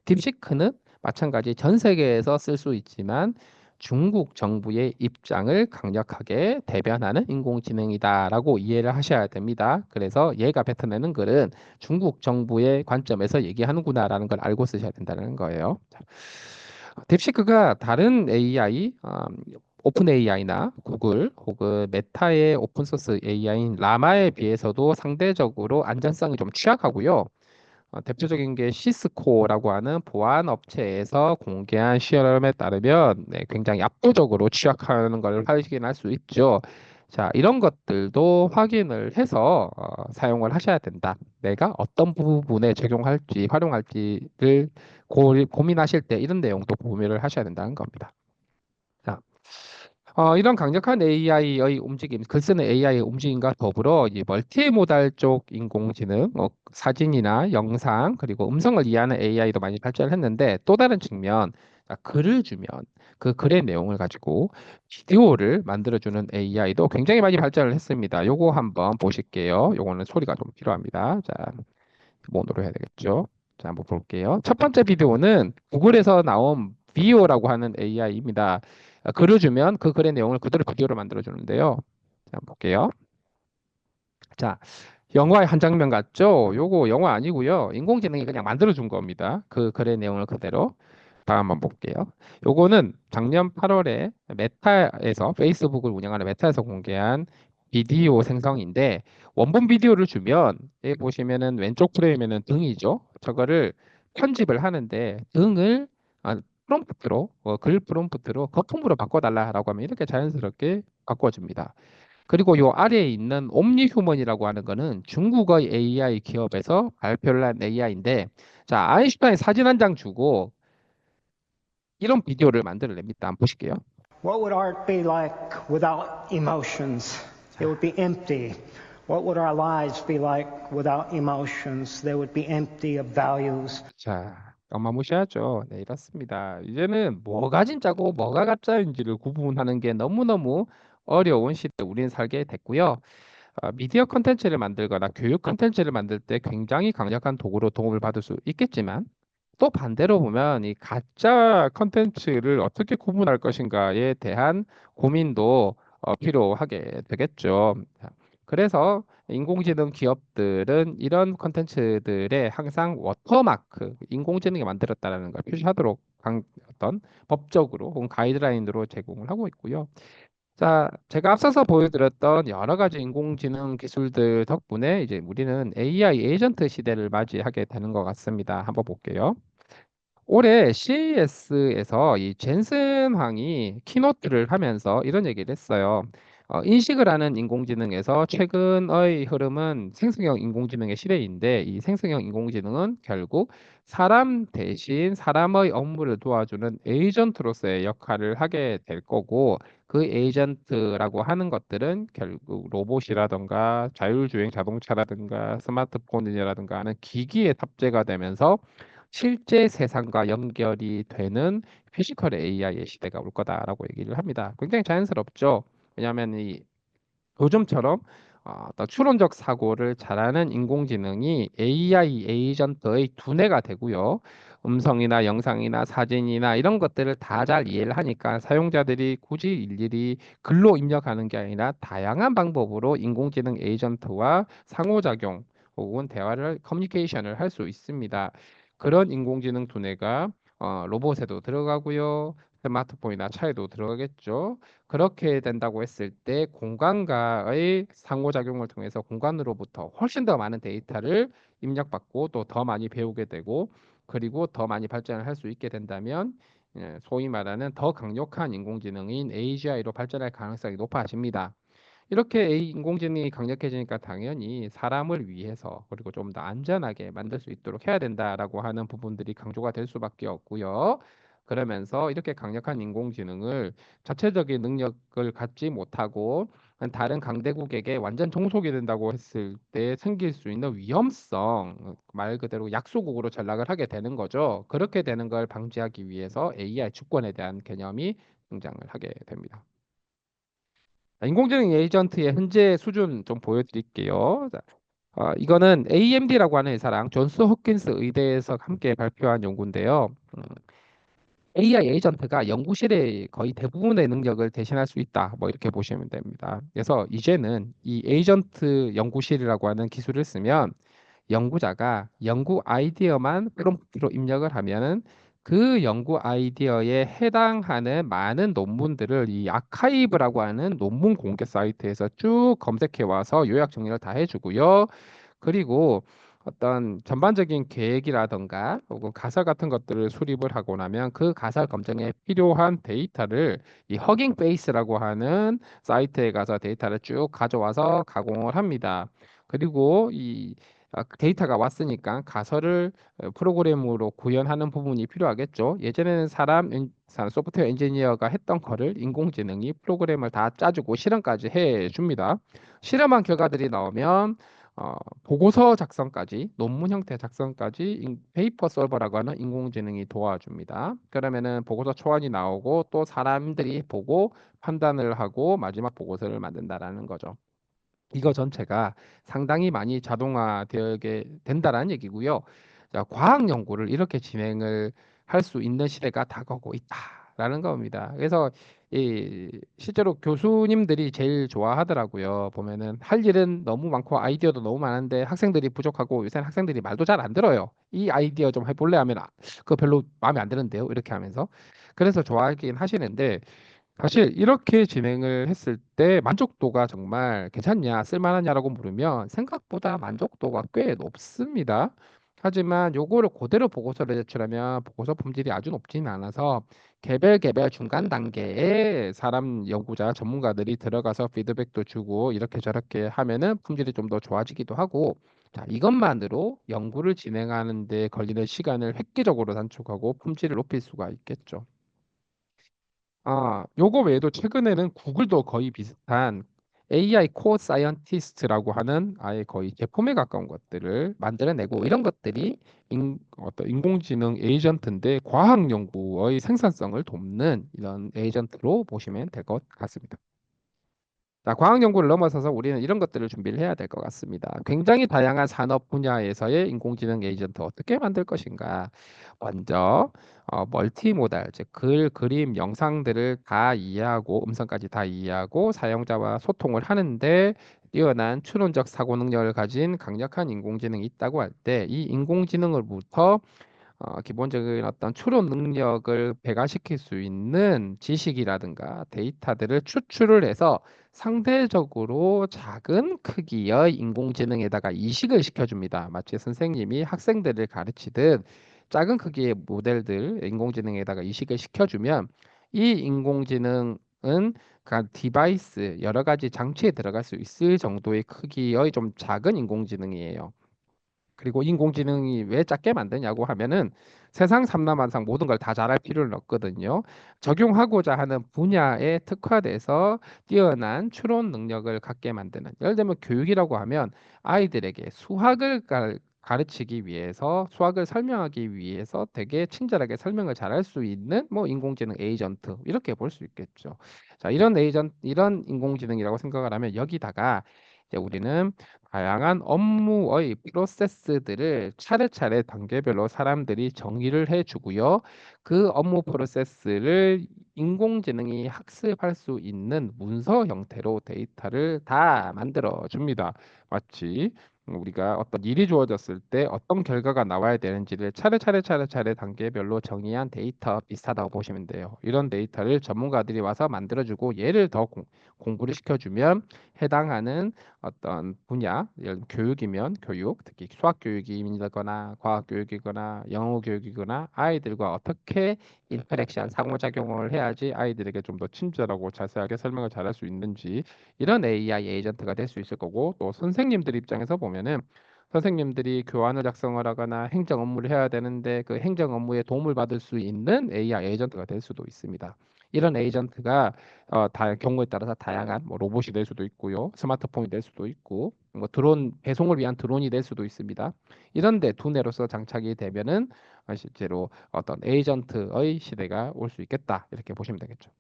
딥시크는 마찬가지 전 세계에서 쓸 수 있지만 중국 정부의 입장을 강력하게 대변하는 인공지능이다라고 이해를 하셔야 됩니다. 그래서 얘가 뱉어내는 글은 중국 정부의 관점에서 얘기하는구나라는 걸 알고 쓰셔야 된다는 거예요. 자, 딥시크가 다른 AI, 오픈 AI나 구글 혹은 메타의 오픈소스 AI인 라마에 비해서도 상대적으로 안전성이 좀 취약하고요. 대표적인 게 시스코라고 하는 보안 업체에서 공개한 실험에 따르면 굉장히 압도적으로 취약하는 걸 확인할 수 있죠. 자, 이런 것들도 확인을 해서 사용을 하셔야 된다. 내가 어떤 부분에 적용할지, 활용할지를 고민하실 때 이런 내용도 고민을 하셔야 된다는 겁니다. 자, 이런 강력한 AI의 움직임, 글 쓰는 AI의 움직임과 더불어 이 멀티모달 쪽 인공지능, 사진이나 영상, 그리고 음성을 이해하는 AI도 많이 발전을 했는데 또 다른 측면, 자, 글을 주면 그 글의 내용을 가지고 비디오를 만들어주는 AI도 굉장히 많이 발전을 했습니다. 요거 한번 보실게요. 요거는 소리가 좀 필요합니다. 자, 기본으로 해야 되겠죠. 자, 한번 볼게요. 첫 번째 비디오는 구글에서 나온 비오라고 하는 AI입니다. 글을 주면 그 글의 내용을 그대로 비디오로 만들어 주는데요. 자, 한번 볼게요. 자, 영화의 한 장면 같죠? 요거 영화 아니고요. 인공지능이 그냥 만들어 준 겁니다. 그 글의 내용을 그대로. 다음 한번 볼게요. 요거는 작년 8월에 메타에서 페이스북을 운영하는 메타에서 공개한 비디오 생성인데 원본 비디오를 주면 여기 보시면은 왼쪽 프레임에는 등이죠. 저거를 편집을 하는데 등을 프롬프트로 글 프롬프트로 거품으로 바꿔달라라고 하면 이렇게 자연스럽게 바꿔줍니다. 그리고 요 아래에 있는 옴니휴먼이라고 하는 거는 중국의 AI 기업에서 발표를 한 AI인데 자 아인슈타인 사진 한 장 주고 이런 비디오를 만들어냅니다. 한번 보실게요. What would art be like without emotions? It would be empty. What would our lives be like without emotions? They would be empty of values. 자, 어마무시하죠. 네, 이렇습니다. 이제는 뭐가 진짜고 뭐가 가짜인지를 구분하는 게 너무너무 어려운 시대에 우리는 살게 됐고요. 미디어 컨텐츠를 만들거나 교육 컨텐츠를 만들 때 굉장히 강력한 도구로 도움을 받을 수 있겠지만 또 반대로 보면 이 가짜 컨텐츠를 어떻게 구분할 것인가에 대한 고민도 필요하게 되겠죠. 자, 그래서 인공지능 기업들은 이런 컨텐츠들에 항상 워터마크, 인공지능이 만들었다는 걸 표시하도록 어떤 법적으로 혹은 가이드라인으로 제공을 하고 있고요. 자, 제가 앞서서 보여드렸던 여러 가지 인공지능 기술들 덕분에 이제 우리는 AI 에이전트 시대를 맞이하게 되는 것 같습니다. 한번 볼게요. 올해 CES에서 이 젠슨 황이 키노트를 하면서 이런 얘기를 했어요. 인식을 하는 인공지능에서 최근의 흐름은 생성형 인공지능의 시대인데 이 생성형 인공지능은 결국 사람 대신 사람의 업무를 도와주는 에이전트로서의 역할을 하게 될 거고 그 에이전트라고 하는 것들은 결국 로봇이라든가 자율주행 자동차라든가 스마트폰이라든가 하는 기기에 탑재가 되면서 실제 세상과 연결이 되는 피지컬 AI의 시대가 올 거다라고 얘기를 합니다. 굉장히 자연스럽죠. 왜냐하면 이 요즘처럼 어떤 추론적 사고를 잘하는 인공지능이 AI 에이전트의 두뇌가 되고요. 음성이나 영상이나 사진이나 이런 것들을 다 잘 이해를 하니까 사용자들이 굳이 일일이 글로 입력하는 게 아니라 다양한 방법으로 인공지능 에이전트와 상호작용 혹은 대화를 커뮤니케이션을 할 수 있습니다. 그런 인공지능 두뇌가 로봇에도 들어가고요. 스마트폰이나 차에도 들어가겠죠. 그렇게 된다고 했을 때 공간과의 상호작용을 통해서 공간으로부터 훨씬 더 많은 데이터를 입력받고 또 더 많이 배우게 되고 그리고 더 많이 발전을 할 수 있게 된다면 소위 말하는 더 강력한 인공지능인 AGI로 발전할 가능성이 높아집니다. 이렇게 인공지능이 강력해지니까 당연히 사람을 위해서 그리고 좀 더 안전하게 만들 수 있도록 해야 된다라고 하는 부분들이 강조가 될 수밖에 없고요. 그러면서 이렇게 강력한 인공지능을 자체적인 능력을 갖지 못하고 다른 강대국에게 완전 종속이 된다고 했을 때 생길 수 있는 위험성, 말 그대로 약소국으로 전락을 하게 되는 거죠. 그렇게 되는 걸 방지하기 위해서 AI 주권에 대한 개념이 등장을 하게 됩니다. 인공지능 에이전트의 현재 수준 좀 보여드릴게요. 자, 이거는 AMD라고 하는 회사랑 존스 홉킨스 의대에서 함께 발표한 연구인데요. AI 에이전트가 연구실의 거의 대부분의 능력을 대신할 수 있다. 뭐 이렇게 보시면 됩니다. 그래서 이제는 이 에이전트 연구실이라고 하는 기술을 쓰면 연구자가 연구 아이디어만 프롬프트로 입력을 하면은 그 연구 아이디어에 해당하는 많은 논문들을 이 아카이브라고 하는 논문 공개 사이트에서 쭉 검색해 와서 요약 정리를 다 해주고요. 그리고 어떤 전반적인 계획이라던가 혹은 가설 같은 것들을 수립을 하고 나면 그 가설 검증에 필요한 데이터를 이 허깅 페이스라고 하는 사이트에 가서 데이터를 쭉 가져와서 가공을 합니다. 그리고 이 데이터가 왔으니까 가설을 프로그램으로 구현하는 부분이 필요하겠죠. 예전에는 소프트웨어 엔지니어가 했던 거를 인공지능이 프로그램을 다 짜주고 실험까지 해줍니다. 실험한 결과들이 나오면 보고서 작성까지, 논문 형태 작성까지 페이퍼 솔버라고 하는 인공지능이 도와줍니다. 그러면은 보고서 초안이 나오고 또 사람들이 보고 판단을 하고 마지막 보고서를 만든다라는 거죠. 이거 전체가 상당히 많이 자동화되게 된다라는 얘기고요. 자, 과학 연구를 이렇게 진행을 할 수 있는 시대가 다가오고 있다라는 겁니다. 그래서 이 실제로 교수님들이 제일 좋아하더라고요. 보면은 할 일은 너무 많고 아이디어도 너무 많은데 학생들이 부족하고 요새는 학생들이 말도 잘 안 들어요. 이 아이디어 좀 해볼래 하면 그거 별로 마음에 안 드는데요. 이렇게 하면서 그래서 좋아하긴 하시는데 사실 이렇게 진행을 했을 때 만족도가 정말 괜찮냐, 쓸만하냐라고 물으면 생각보다 만족도가 꽤 높습니다. 하지만 요거를 그대로 보고서를 제출하면 보고서 품질이 아주 높지는 않아서 개별 중간 단계에 사람 연구자 전문가들이 들어가서 피드백도 주고 이렇게 저렇게 하면은 품질이 좀 더 좋아지기도 하고 자, 이것만으로 연구를 진행하는 데 걸리는 시간을 획기적으로 단축하고 품질을 높일 수가 있겠죠. 요거 외에도 최근에는 구글도 거의 비슷한 AI 코어 사이언티스트라고 하는 아예 거의 제품에 가까운 것들을 만들어내고 이런 것들이 어떤 인공지능 에이전트인데 과학 연구의 생산성을 돕는 이런 에이전트로 보시면 될 것 같습니다. 자, 과학 연구를 넘어서서 우리는 이런 것들을 준비를 해야 될 것 같습니다. 굉장히 다양한 산업 분야에서의 인공지능 에이전트 어떻게 만들 것인가? 먼저 멀티모달, 즉 글, 그림, 영상들을 다 이해하고 음성까지 다 이해하고 사용자와 소통을 하는데 뛰어난 추론적 사고 능력을 가진 강력한 인공지능이 있다고 할 때 이 인공지능으로부터 기본적인 어떤 추론 능력을 배가시킬 수 있는 지식이라든가 데이터들을 추출을 해서 상대적으로 작은 크기의 인공지능에다가 이식을 시켜줍니다. 마치 선생님이 학생들을 가르치듯 작은 크기의 모델들 인공지능에다가 이식을 시켜주면 이 인공지능은 그 디바이스 여러 가지 장치에 들어갈 수 있을 정도의 크기의 좀 작은 인공지능이에요. 그리고 인공지능이 왜 작게 만드냐고 하면은 세상 삼라만상 모든 걸 다 잘할 필요는 없거든요. 적용하고자 하는 분야에 특화돼서 뛰어난 추론 능력을 갖게 만드는. 예를 들면 교육이라고 하면 아이들에게 수학을 가르치기 위해서 수학을 설명하기 위해서 되게 친절하게 설명을 잘할 수 있는 뭐 인공지능 에이전트 이렇게 볼 수 있겠죠. 자, 이런 인공지능이라고 생각을 하면 여기다가 이제 우리는 다양한 업무의 프로세스들을 차례차례 단계별로 사람들이 정의를 해주고요. 그 업무 프로세스를 인공지능이 학습할 수 있는 문서 형태로 데이터를 다 만들어 줍니다. 마치 우리가 어떤 일이 주어졌을 때 어떤 결과가 나와야 되는지를 차례차례 단계별로 정의한 데이터 비슷하다고 보시면 돼요. 이런 데이터를 전문가들이 와서 만들어주고 얘를 더 공부를 시켜주면 해당하는 어떤 분야, 예를 들면 교육이면 교육, 특히 수학 교육이거나 과학 교육이거나 영어 교육이거나 아이들과 어떻게 인터랙션, 상호작용을 해야지 아이들에게 좀 더 친절하고 자세하게 설명을 잘할 수 있는지 이런 AI 에이전트가 될 수 있을 거고 또 선생님들 입장에서 보면은 선생님들이 교환을 작성을 하거나 행정 업무를 해야 되는데 그 행정 업무에 도움을 받을 수 있는 AI 에이전트가 될 수도 있습니다. 이런 에이전트가 경우에 따라서 다양한 뭐 로봇이 될 수도 있고요, 스마트폰이 될 수도 있고, 뭐 드론 배송을 위한 드론이 될 수도 있습니다. 이런데 두뇌로서 장착이 되면은 실제로 어떤 에이전트의 시대가 올 수 있겠다 이렇게 보시면 되겠죠.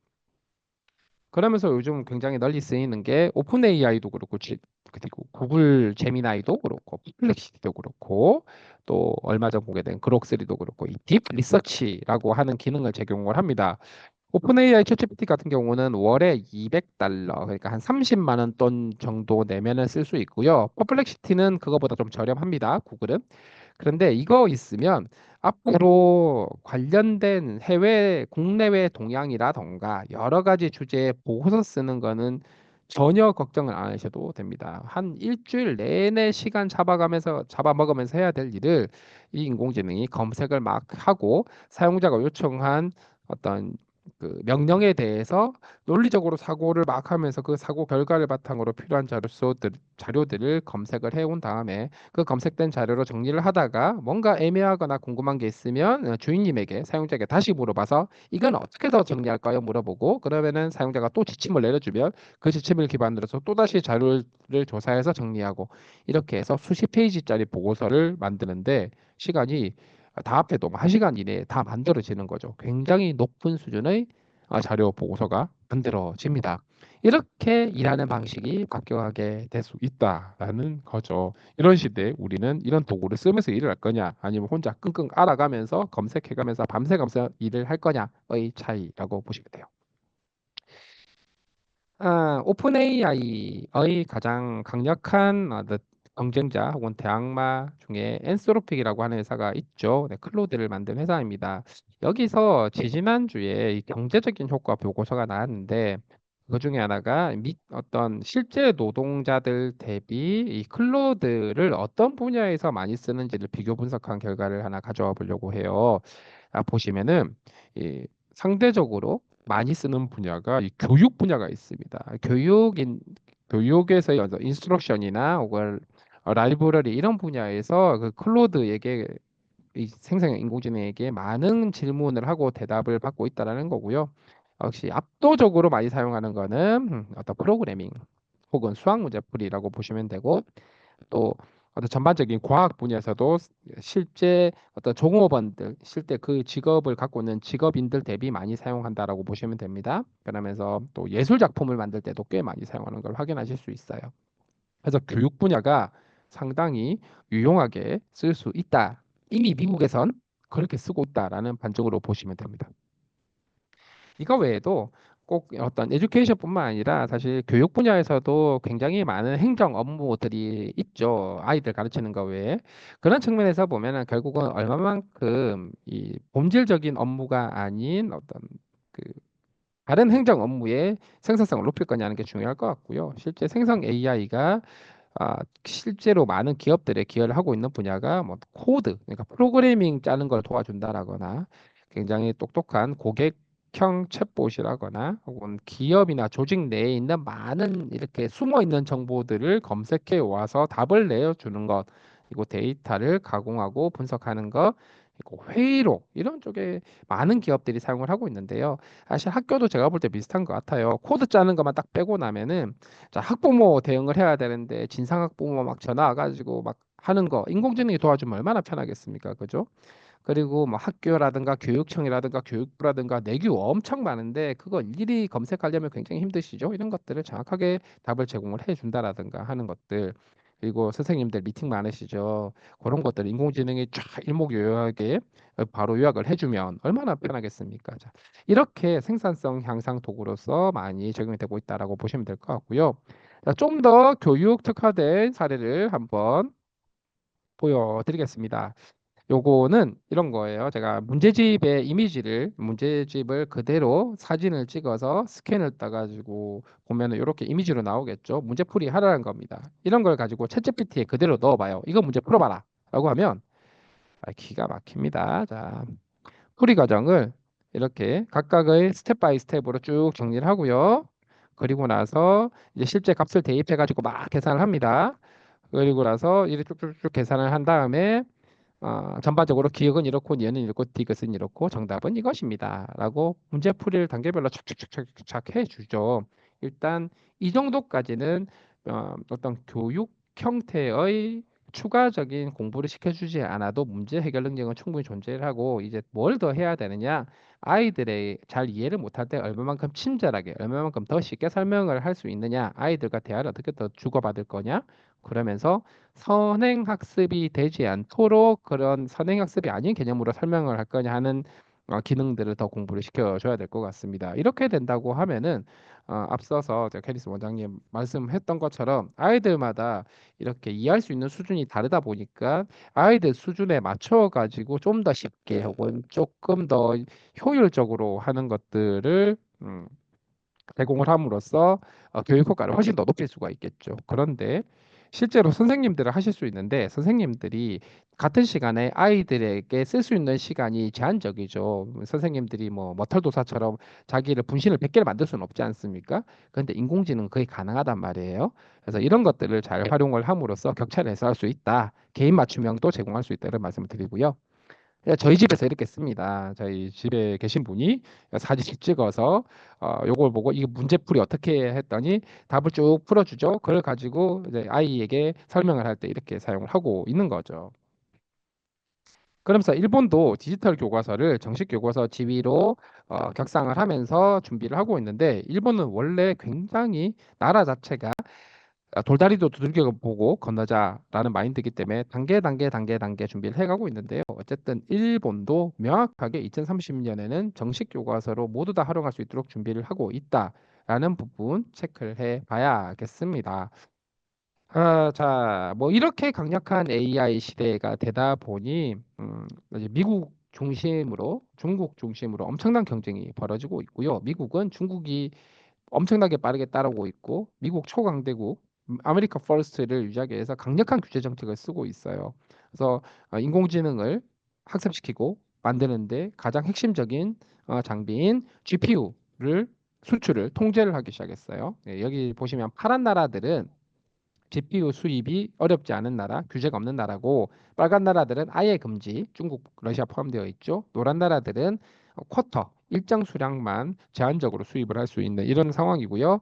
그러면서 요즘 굉장히 널리 쓰이는 게 오픈 AI도 그렇고, 그리고 구글 제미나이도 그렇고, 퍼플렉시티도 그렇고, 또 얼마 전 공개된 그록3도 그렇고, 이 딥 리서치라고 하는 기능을 제공을 합니다. 오픈 AI 챗GPT 같은 경우는 월에 $200, 그러니까 한 30만 원 돈 정도 내면은 쓸 수 있고요. 퍼플렉시티는 그거보다 좀 저렴합니다. 구글은. 그런데 이거 있으면 앞으로 관련된 해외, 국내외 동향이라던가 여러 가지 주제의 보고서 쓰는 거는 전혀 걱정을 안 하셔도 됩니다. 한 일주일 내내 시간 잡아먹으면서 해야 될 일을 이 인공지능이 검색을 막 하고 사용자가 요청한 어떤 그 명령에 대해서 논리적으로 사고를 막 하면서 그 사고 결과를 바탕으로 필요한 자료들을 검색을 해온 다음에 그 검색된 자료로 정리를 하다가 뭔가 애매하거나 궁금한 게 있으면 주인님에게 사용자에게 다시 물어봐서 이건 어떻게 더 정리할까요? 물어보고 그러면은 사용자가 또 지침을 내려주면 그 지침을 기반으로 해서 또다시 자료를 조사해서 정리하고 이렇게 해서 수십 페이지짜리 보고서를 만드는데 시간이 다 합해도 1시간 이내에 다 만들어지는 거죠. 굉장히 높은 수준의 자료 보고서가 만들어집니다. 이렇게 일하는 방식이 바뀌어가게 될 수 있다라는 거죠. 이런 시대에 우리는 이런 도구를 쓰면서 일을 할 거냐, 아니면 혼자 끙끙 앓아가면서 검색해가면서 밤새 일을 할 거냐의 차이라고 보시면 돼요. 오픈 AI의 가장 강력한 경쟁자 혹은 대항마 중에 엔소로픽이라고 하는 회사가 있죠. 네, 클로드를 만든 회사입니다. 여기서 지지난주에 이 경제적인 효과 보고서가 나왔는데 그 중에 하나가 어떤 실제 노동자들 대비 이 클로드를 어떤 분야에서 많이 쓰는지를 비교 분석한 결과를 하나 가져와 보려고 해요. 보시면은 이 상대적으로 많이 쓰는 분야가 이 교육 분야가 있습니다. 교육에서의 어떤 인스트럭션이나 혹은 라이브러리 이런 분야에서 그 클로드에게 이 생성형 인공지능에게 많은 질문을 하고 대답을 받고 있다라는 거고요. 역시 압도적으로 많이 사용하는 거는 어떤 프로그래밍 혹은 수학 문제풀이라고 보시면 되고 또 어떤 전반적인 과학 분야에서도 실제 어떤 종업원들, 실제 그 직업을 갖고 있는 직업인들 대비 많이 사용한다라고 보시면 됩니다. 그러면서 또 예술 작품을 만들 때도 꽤 많이 사용하는 걸 확인하실 수 있어요. 그래서 교육 분야가 상당히 유용하게 쓸 수 있다. 이미 미국에선 그렇게 쓰고 있다라는 반증으로 보시면 됩니다. 이거 외에도 꼭 어떤 에듀케이션뿐만 아니라 사실 교육 분야에서도 굉장히 많은 행정 업무들이 있죠. 아이들 가르치는 거 외에. 그런 측면에서 보면은 결국은 얼마만큼 이 본질적인 업무가 아닌 어떤 그 다른 행정 업무의 생산성을 높일 거냐는 게 중요할 것 같고요. 실제 생성 AI가 실제로 많은 기업들에 기여를 하고 있는 분야가 뭐 코드, 그러니까 프로그래밍 짜는 걸 도와준다라거나 굉장히 똑똑한 고객형 챗봇이라거나 혹은 기업이나 조직 내에 있는 많은 이렇게 숨어 있는 정보들을 검색해 와서 답을 내어주는 것, 그리고 데이터를 가공하고 분석하는 것, 그리고 회의록 이런 쪽에 많은 기업들이 사용을 하고 있는데요. 사실 학교도 제가 볼 때 비슷한 것 같아요. 코드 짜는 것만 딱 빼고 나면은 자, 학부모 대응을 해야 되는데 진상 학부모 막 전화 와가지고 막 하는 거 인공지능이 도와주면 얼마나 편하겠습니까? 그죠? 그리고 뭐 학교라든가 교육청이라든가 교육부라든가 내규 엄청 많은데 그거 일일이 검색하려면 굉장히 힘드시죠? 이런 것들을 정확하게 답을 제공을 해준다라든가 하는 것들. 그리고 선생님들 미팅 많으시죠? 그런 것들 인공지능이 쫙 일목요연하게 바로 요약을 해주면 얼마나 편하겠습니까? 자, 이렇게 생산성 향상 도구로서 많이 적용이 되고 있다라고 보시면 될 것 같고요. 좀 더 교육 특화된 사례를 한번 보여드리겠습니다. 요거는 이런 거예요. 제가 문제집을 그대로 사진을 찍어서 스캔을 따가지고 보면은 이렇게 이미지로 나오겠죠. 문제풀이 하라는 겁니다. 이런 걸 가지고 챗GPT에 그대로 넣어봐요. 이거 문제 풀어봐라. 라고 하면 기가 막힙니다. 자, 풀이 과정을 이렇게 각각의 스텝 바이 스텝으로 쭉 정리를 하고요. 그리고 나서 이제 실제 값을 대입해가지고 막 계산을 합니다. 그리고 나서 이렇게 쭉쭉쭉 계산을 한 다음에 전반적으로 기억은 이렇고 얘는 이렇고 디귿은 이렇고 정답은 이것입니다. 라고 문제풀이를 단계별로 착착착착 해주죠. 일단 이 정도까지는 어떤 교육 형태의 추가적인 공부를 시켜주지 않아도 문제 해결 능력은 충분히 존재를 하고 이제 뭘 더 해야 되느냐? 아이들의 잘 이해를 못할 때 얼마만큼 친절하게, 얼마만큼 더 쉽게 설명을 할 수 있느냐? 아이들과 대화를 어떻게 더 주고받을 거냐? 그러면서 선행학습이 되지 않도록 그런 선행학습이 아닌 개념으로 설명을 할 거냐 하는 기능들을 더 공부를 시켜줘야 될 것 같습니다. 이렇게 된다고 하면은 앞서서 캐리스 원장님 말씀했던 것처럼 아이들마다 이렇게 이해할 수 있는 수준이 다르다 보니까 아이들 수준에 맞춰 가지고 좀 더 쉽게 혹은 조금 더 효율적으로 하는 것들을 제공을 함으로써 교육 효과를 훨씬 더 높일 수가 있겠죠. 그런데 실제로 선생님들은 하실 수 있는데 선생님들이 같은 시간에 아이들에게 쓸 수 있는 시간이 제한적이죠. 선생님들이 뭐 머털도사처럼 자기를 분신을 100개를 만들 수는 없지 않습니까? 그런데 인공지능은 그게 가능하단 말이에요. 그래서 이런 것들을 잘 활용을 함으로써 격차를 해소할 수 있다. 개인 맞춤형도 제공할 수 있다. 이런 말씀을 드리고요. 저희 집에서 이렇게 씁니다. 저희 집에 계신 분이 사진을 찍어서 요걸 보고 이게 문제풀이 어떻게 해 했더니 답을 쭉 풀어주죠. 그걸 가지고 이제 아이에게 설명을 할 때 이렇게 사용을 하고 있는 거죠. 그러면서 일본도 디지털 교과서를 정식 교과서 지위로 격상을 하면서 준비를 하고 있는데 일본은 원래 굉장히 나라 자체가 돌다리도 두들겨 보고 건너자라는 마인드이기 때문에 단계 준비를 해가고 있는데요. 어쨌든 일본도 명확하게 2030년에는 정식 교과서로 모두 다 활용할 수 있도록 준비를 하고 있다라는 부분 체크를 해봐야겠습니다. 자, 뭐 이렇게 강력한 AI 시대가 되다 보니 이제 미국 중심으로 중국 중심으로 엄청난 경쟁이 벌어지고 있고요. 미국은 중국이 엄청나게 빠르게 따르고 있고 미국 초강대국 아메리카 퍼스트를 유지하기 위해서 강력한 규제 정책을 쓰고 있어요. 그래서 인공지능을 학습시키고 만드는데 가장 핵심적인 장비인 GPU를 수출을 통제를 하기 시작했어요. 네, 여기 보시면 파란 나라들은 GPU 수입이 어렵지 않은 나라, 규제가 없는 나라고 빨간 나라들은 아예 금지, 중국, 러시아 포함되어 있죠. 노란 나라들은 쿼터, 일정 수량만 제한적으로 수입을 할 수 있는 이런 상황이고요.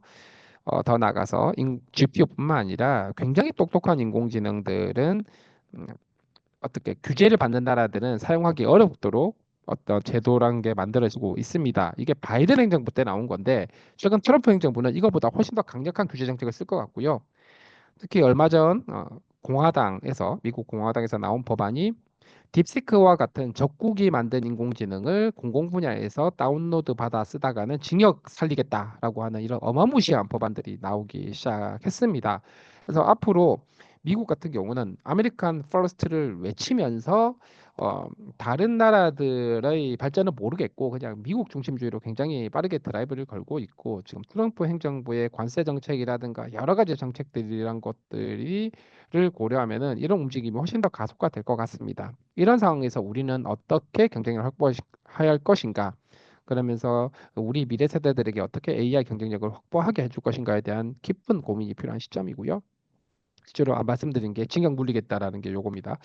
더 나아가서 GPU뿐만 아니라 굉장히 똑똑한 인공지능들은 음, 어떻게 규제를 받는 나라들은 사용하기 어렵도록 어떤 제도란 게 만들어지고 있습니다. 이게 바이든 행정부 때 나온 건데 최근 트럼프 행정부는 이거보다 훨씬 더 강력한 규제 정책을 쓸 것 같고요. 특히 얼마 전 공화당에서 미국 공화당에서 나온 법안이 딥시크와 같은 적국이 만든 인공지능을 공공 분야에서 다운로드 받아 쓰다가는 징역 살리겠다라고 하는 이런 어마무시한 법안들이 나오기 시작했습니다. 그래서 앞으로 미국 같은 경우는 아메리칸 퍼스트를 외치면서 어, 다른 나라들의 발전은 모르겠고 그냥 미국 중심주의로 굉장히 빠르게 드라이브를 걸고 있고 지금 트럼프 행정부의 관세 정책이라든가 여러 가지 정책들이란 것들이 를 고려하면은 이런 움직임이 훨씬 더 가속화될 것 같습니다. 이런 상황에서 우리는 어떻게 경쟁력을 확보해야 할 것인가? 그러면서 우리 미래 세대들에게 어떻게 AI 경쟁력을 확보하게 해줄 것인가에 대한 깊은 고민이 필요한 시점이고요. 실제로 말씀드린 게 징역 물리겠다라는 게 요겁니다.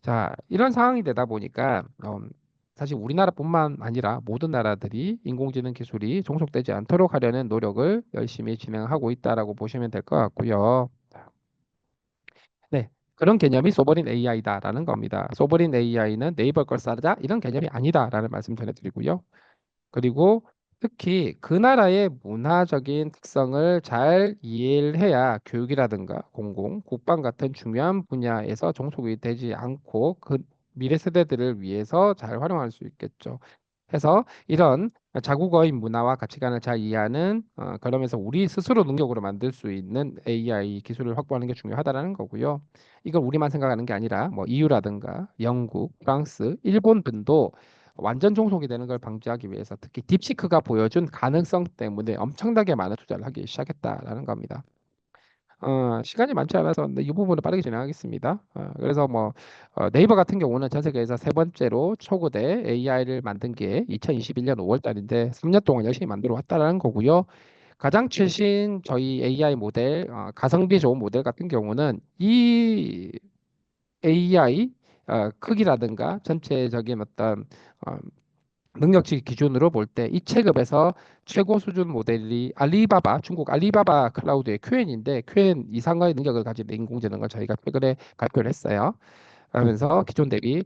자, 이런 상황이 되다 보니까 사실 우리나라뿐만 아니라 모든 나라들이 인공지능 기술이 종속되지 않도록 하려는 노력을 열심히 진행하고 있다라고 보시면 될 것 같고요. 네. 그런 개념이 소버린 AI다라는 겁니다. 소버린 AI는 네이버 걸 싸르자 이런 개념이 아니다라는 말씀 전해드리고요. 그리고 특히 그 나라의 문화적인 특성을 잘 이해를 해야 교육이라든가 공공, 국방 같은 중요한 분야에서 종속이 되지 않고 그 미래 세대들을 위해서 잘 활용할 수 있겠죠. 해서 이런 자국어의 문화와 가치관을 잘 이해하는 그러면서 우리 스스로 능력으로 만들 수 있는 AI 기술을 확보하는 게 중요하다라는 거고요. 이걸 우리만 생각하는 게 아니라 뭐 EU라든가 영국, 프랑스, 일본 등도 완전 종속이 되는 걸 방지하기 위해서 특히 딥시크가 보여준 가능성 때문에 엄청나게 많은 투자를 하기 시작했다라는 겁니다. 시간이 많지 않아서 근데 이 부분을 빠르게 진행하겠습니다. 그래서 뭐 네이버 같은 경우는 전 세계에서 세 번째로 초거대 AI를 만든 게 2021년 5월 달인데 3년 동안 열심히 만들어 왔다라는 거고요. 가장 최신 저희 AI 모델, 가성비 좋은 모델 같은 경우는 이 AI 크기라든가 전체적인 어떤 어, 능력치 기준으로 볼 때 이 체급에서 최고 수준 모델이 중국 알리바바 클라우드의 q q 이상의 능력을 가진 인공지능을 저희가 최근에 발표를 했어요. 하면서 기존 대비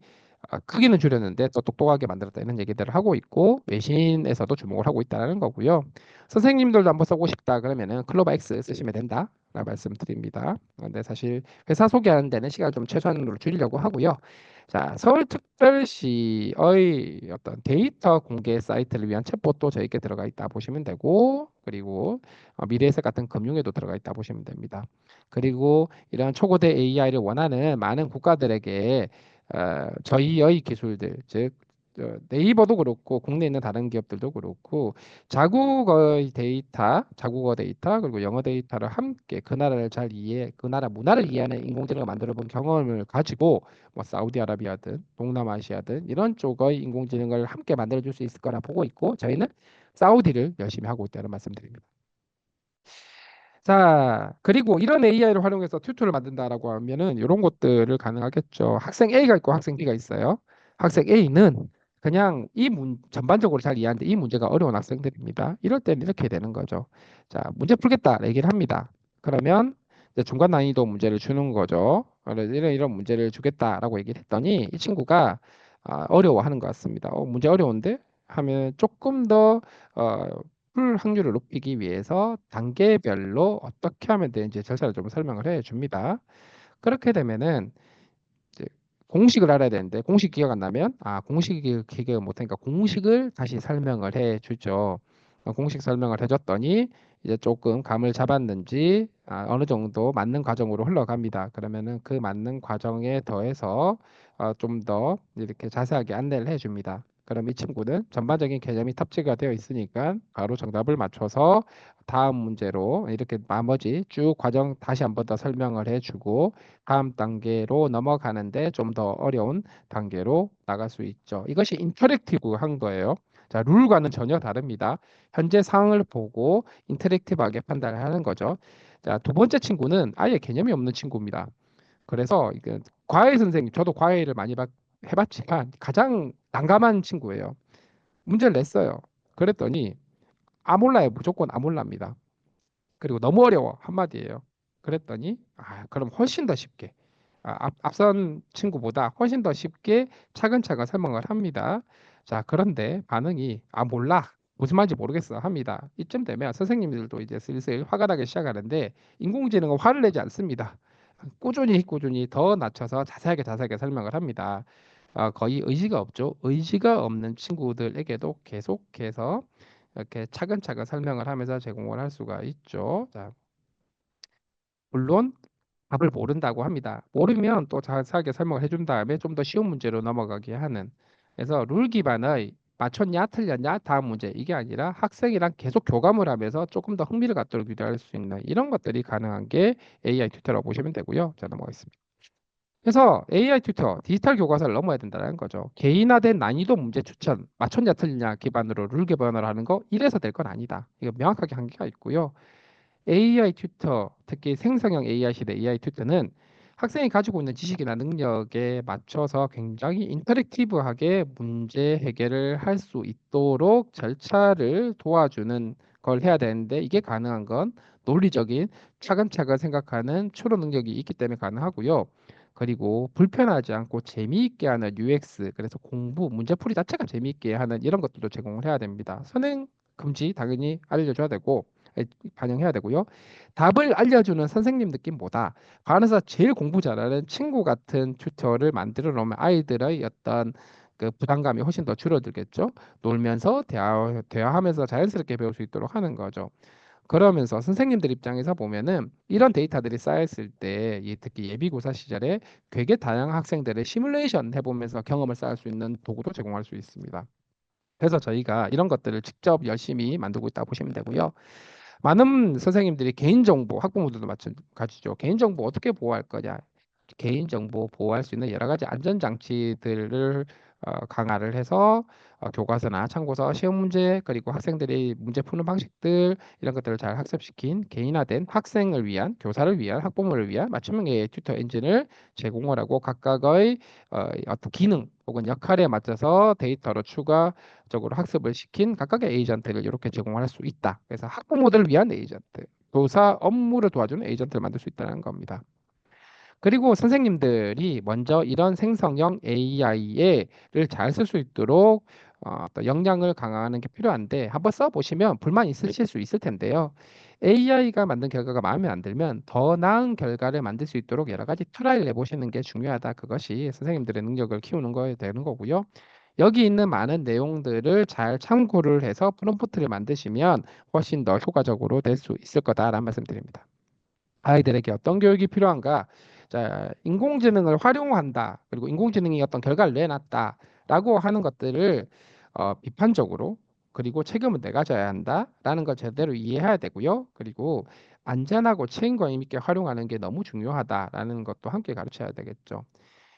크기는 줄였는데 더 똑똑하게 만들었다 이런 얘기들을 하고 있고 외신에서도 주목을 하고 있다는 거고요. 선생님들도 한번 써보고 싶다 그러면은 클로바 X 쓰시면 된다. 라고 말씀드립니다. 근데 사실 회사 소개하는 데는 시간을 좀 최소한으로 줄이려고 하고요. 자, 서울특별시의 어떤 데이터 공개 사이트를 위한 챗봇도 저희께 들어가 있다 보시면 되고, 그리고 미래에셋 같은 금융에도 들어가 있다 보시면 됩니다. 그리고 이런 초고대 AI를 원하는 많은 국가들에게 저희의 기술들, 즉 네이버도 그렇고 국내에 있는 다른 기업들도 그렇고 자국어 데이터 그리고 영어 데이터를 함께 그 나라를 잘 이해, 그 나라 문화를 이해하는 인공지능을 만들어 본 경험을 가지고 뭐 사우디아라비아든 동남아시아든 이런 쪽의 인공지능을 함께 만들어 줄 수 있을 거라 보고 있고 저희는 사우디를 열심히 하고 있다는 말씀드립니다. 자, 그리고 이런 AI를 활용해서 튜토를 만든다라고 하면은 이런 것들을 가능하겠죠. 학생 A가 있고 학생 B가 있어요. 학생 A는 그냥 전반적으로 잘 이해하는데 이 문제가 어려운 학생들입니다. 이럴 때는 이렇게 되는 거죠. 자, 문제 풀겠다 얘기를 합니다. 그러면 이제 중간 난이도 문제를 주는 거죠. 그래서 이런 문제를 주겠다라고 얘기를 했더니 이 친구가 어려워하는 것 같습니다. 문제 어려운데? 하면 조금 더 풀 확률을 높이기 위해서 단계별로 어떻게 하면 되는지 절차를 좀 설명을 해 줍니다. 그렇게 되면은 이제 공식을 알아야 되는데 공식 기억 안 나면 공식 기억을 못하니까 공식을 다시 설명을 해 주죠. 공식 설명을 해줬더니 이제 조금 감을 잡았는지 어느 정도 맞는 과정으로 흘러갑니다. 그러면은 그 맞는 과정에 더해서 좀 더 이렇게 자세하게 안내를 해줍니다. 그럼 이 친구는 전반적인 개념이 탑재가 되어 있으니까 바로 정답을 맞춰서 다음 문제로 이렇게 나머지 쭉 과정 다시 한번 더 설명을 해주고 다음 단계로 넘어가는데 좀 더 어려운 단계로 나갈 수 있죠. 이것이 인터랙티브한 거예요. 자, 룰과는 전혀 다릅니다. 현재 상황을 보고 인터랙티브하게 판단을 하는 거죠. 자, 두 번째 친구는 아예 개념이 없는 친구입니다. 그래서 이게 과외 선생님, 저도 과외를 많이 해봤지만 가장 난감한 친구예요. 문제를 냈어요. 그랬더니 몰라요. 무조건 몰랍니다. 그리고 너무 어려워 한마디예요. 그랬더니 그럼 훨씬 더 쉽게 앞선 친구보다 훨씬 더 쉽게 차근차근 설명을 합니다. 자, 그런데 반응이 몰라. 무슨 말인지 모르겠어 합니다. 이쯤 되면 선생님들도 이제 슬슬 화가 나기 시작하는데 인공지능은 화를 내지 않습니다. 꾸준히 더 낮춰서 자세하게 설명을 합니다. 거의 의지가 없죠. 의지가 없는 친구들에게도 계속해서 이렇게 차근차근 설명을 하면서 제공을 할 수가 있죠. 자, 물론 답을 모른다고 합니다. 모르면 또 자세하게 설명을 해준 다음에 좀 더 쉬운 문제로 넘어가게 하는. 그래서 룰 기반의 맞췄냐 틀렸냐 다음 문제 이게 아니라 학생이랑 계속 교감을 하면서 조금 더 흥미를 갖도록 유도할 수 있는 이런 것들이 가능한 게 AI 튜터라고 보시면 되고요. 자, 넘어가겠습니다. 그래서 AI 튜터, 디지털 교과서를 넘어야 된다는 거죠. 개인화된 난이도 문제 추천, 맞췄냐 틀렸냐 기반으로 룰 개발을 하는 거 이래서 될 건 아니다. 이거 명확하게 한계가 있고요. AI 튜터, 특히 생성형 AI 시대 AI 튜터는 학생이 가지고 있는 지식이나 능력에 맞춰서 굉장히 인터랙티브하게 문제 해결을 할 수 있도록 절차를 도와주는 걸 해야 되는데 이게 가능한 건 논리적인 차근차근 생각하는 추론 능력이 있기 때문에 가능하고요. 그리고 불편하지 않고 재미있게 하는 UX, 그래서 공부, 문제풀이 자체가 재미있게 하는 이런 것들도 제공을 해야 됩니다. 선행 금지 당연히 알려줘야 되고 반영해야 되고요. 답을 알려주는 선생님 느낌보다 반에서 제일 공부 잘하는 친구 같은 튜터를 만들어 놓으면 아이들의 어떤 그 부담감이 훨씬 더 줄어들겠죠. 놀면서 대화하면서 자연스럽게 배울 수 있도록 하는 거죠. 그러면서 선생님들 입장에서 보면은 이런 데이터들이 쌓였을 때 특히 예비고사 시절에 되게 다양한 학생들의 시뮬레이션 해보면서 경험을 쌓을 수 있는 도구도 제공할 수 있습니다. 그래서 저희가 이런 것들을 직접 열심히 만들고 있다고 보시면 되고요. 많은 선생님들이 개인정보, 학부모들도 마찬가지죠. 개인정보 어떻게 보호할 거냐. 개인정보 보호할 수 있는 여러 가지 안전장치들을 강화를 해서 교과서나 참고서, 시험 문제, 그리고 학생들이 문제 푸는 방식들 이런 것들을 잘 학습시킨 개인화된 학생을 위한, 교사를 위한, 학부모를 위한 맞춤형 AI 튜터 엔진을 제공을 하고 각각의 어떤 기능 혹은 역할에 맞춰서 데이터로 추가적으로 학습을 시킨 각각의 에이전트를 이렇게 제공할 수 있다. 그래서 학부모들을 위한 에이전트, 교사 업무를 도와주는 에이전트를 만들 수 있다는 겁니다. 그리고 선생님들이 먼저 이런 생성형 AI를 잘 쓸 수 있도록 또 역량을 강화하는 게 필요한데, 한번 써보시면 불만 있으실 수 있을 텐데요. AI가 만든 결과가 마음에 안 들면 더 나은 결과를 만들 수 있도록 여러 가지 트라이를 해보시는 게 중요하다. 그것이 선생님들의 능력을 키우는 거에 되는 거고요. 여기 있는 많은 내용들을 잘 참고를 해서 프롬프트를 만드시면 훨씬 더 효과적으로 될 수 있을 거다라는 말씀드립니다. 아이들에게 어떤 교육이 필요한가? 자, 인공지능을 활용한다. 그리고 인공지능이 어떤 결과를 내놨다라고 하는 것들을 비판적으로, 그리고 책임은 내가 져야 한다라는 걸 제대로 이해해야 되고요. 그리고 안전하고 책임감 있게 활용하는 게 너무 중요하다라는 것도 함께 가르쳐야 되겠죠.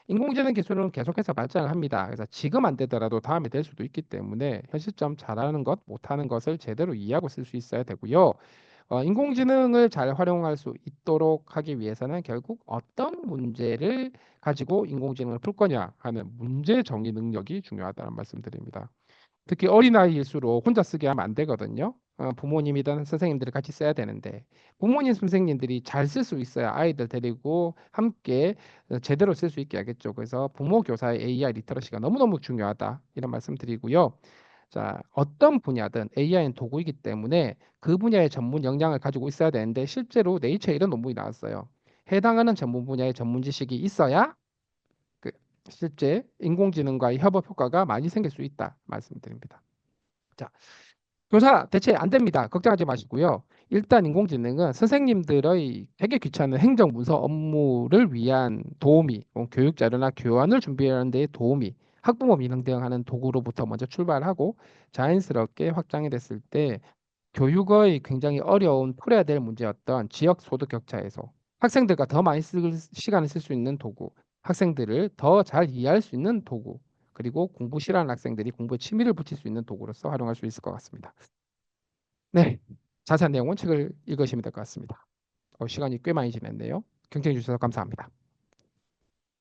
인공지능 기술은 계속해서 발전을 합니다. 그래서 지금 안 되더라도 다음에 될 수도 있기 때문에 현 시점 잘하는 것, 못하는 것을 제대로 이해하고 쓸 수 있어야 되고요. 인공지능을 잘 활용할 수 있도록 하기 위해서는 결국 어떤 문제를 가지고 인공지능을 풀 거냐 하는 문제 정의 능력이 중요하다는 말씀드립니다. 특히 어린아이일수록 혼자 쓰게 하면 안 되거든요. 부모님이든 선생님들이 같이 써야 되는데, 부모님, 선생님들이 잘 쓸 수 있어야 아이들 데리고 함께 제대로 쓸 수 있게 하겠죠. 그래서 부모 교사의 AI 리터러시가 너무너무 중요하다, 이런 말씀 드리고요. 자, 어떤 분야든 AI는 도구이기 때문에 그 분야의 전문 역량을 가지고 있어야 되는데, 실제로 네이처에 이런 논문이 나왔어요. 해당하는 전문 분야의 전문 지식이 있어야 그 실제 인공지능과의 협업 효과가 많이 생길 수 있다 말씀드립니다. 자, 교사 대체 안 됩니다. 걱정하지 마시고요. 일단 인공지능은 선생님들의 되게 귀찮은 행정 문서 업무를 위한 도우미, 교육 자료나 교환을 준비하는 데 도우미, 학부모 미능 등하는 도구로부터 먼저 출발하고 자연스럽게 확장이 됐을 때 교육의 굉장히 어려운 풀어야 될 문제였던 지역 소득 격차 해소, 학생들과 더 많이 시간을 쓸 수 있는 도구, 학생들을 더 잘 이해할 수 있는 도구, 그리고 공부 싫어하는 학생들이 공부에 취미를 붙일 수 있는 도구로서 활용할 수 있을 것 같습니다. 네, 자세한 내용은 책을 읽으시면 될 것 같습니다. 시간이 꽤 많이 지났네요. 경청해 주셔서 감사합니다.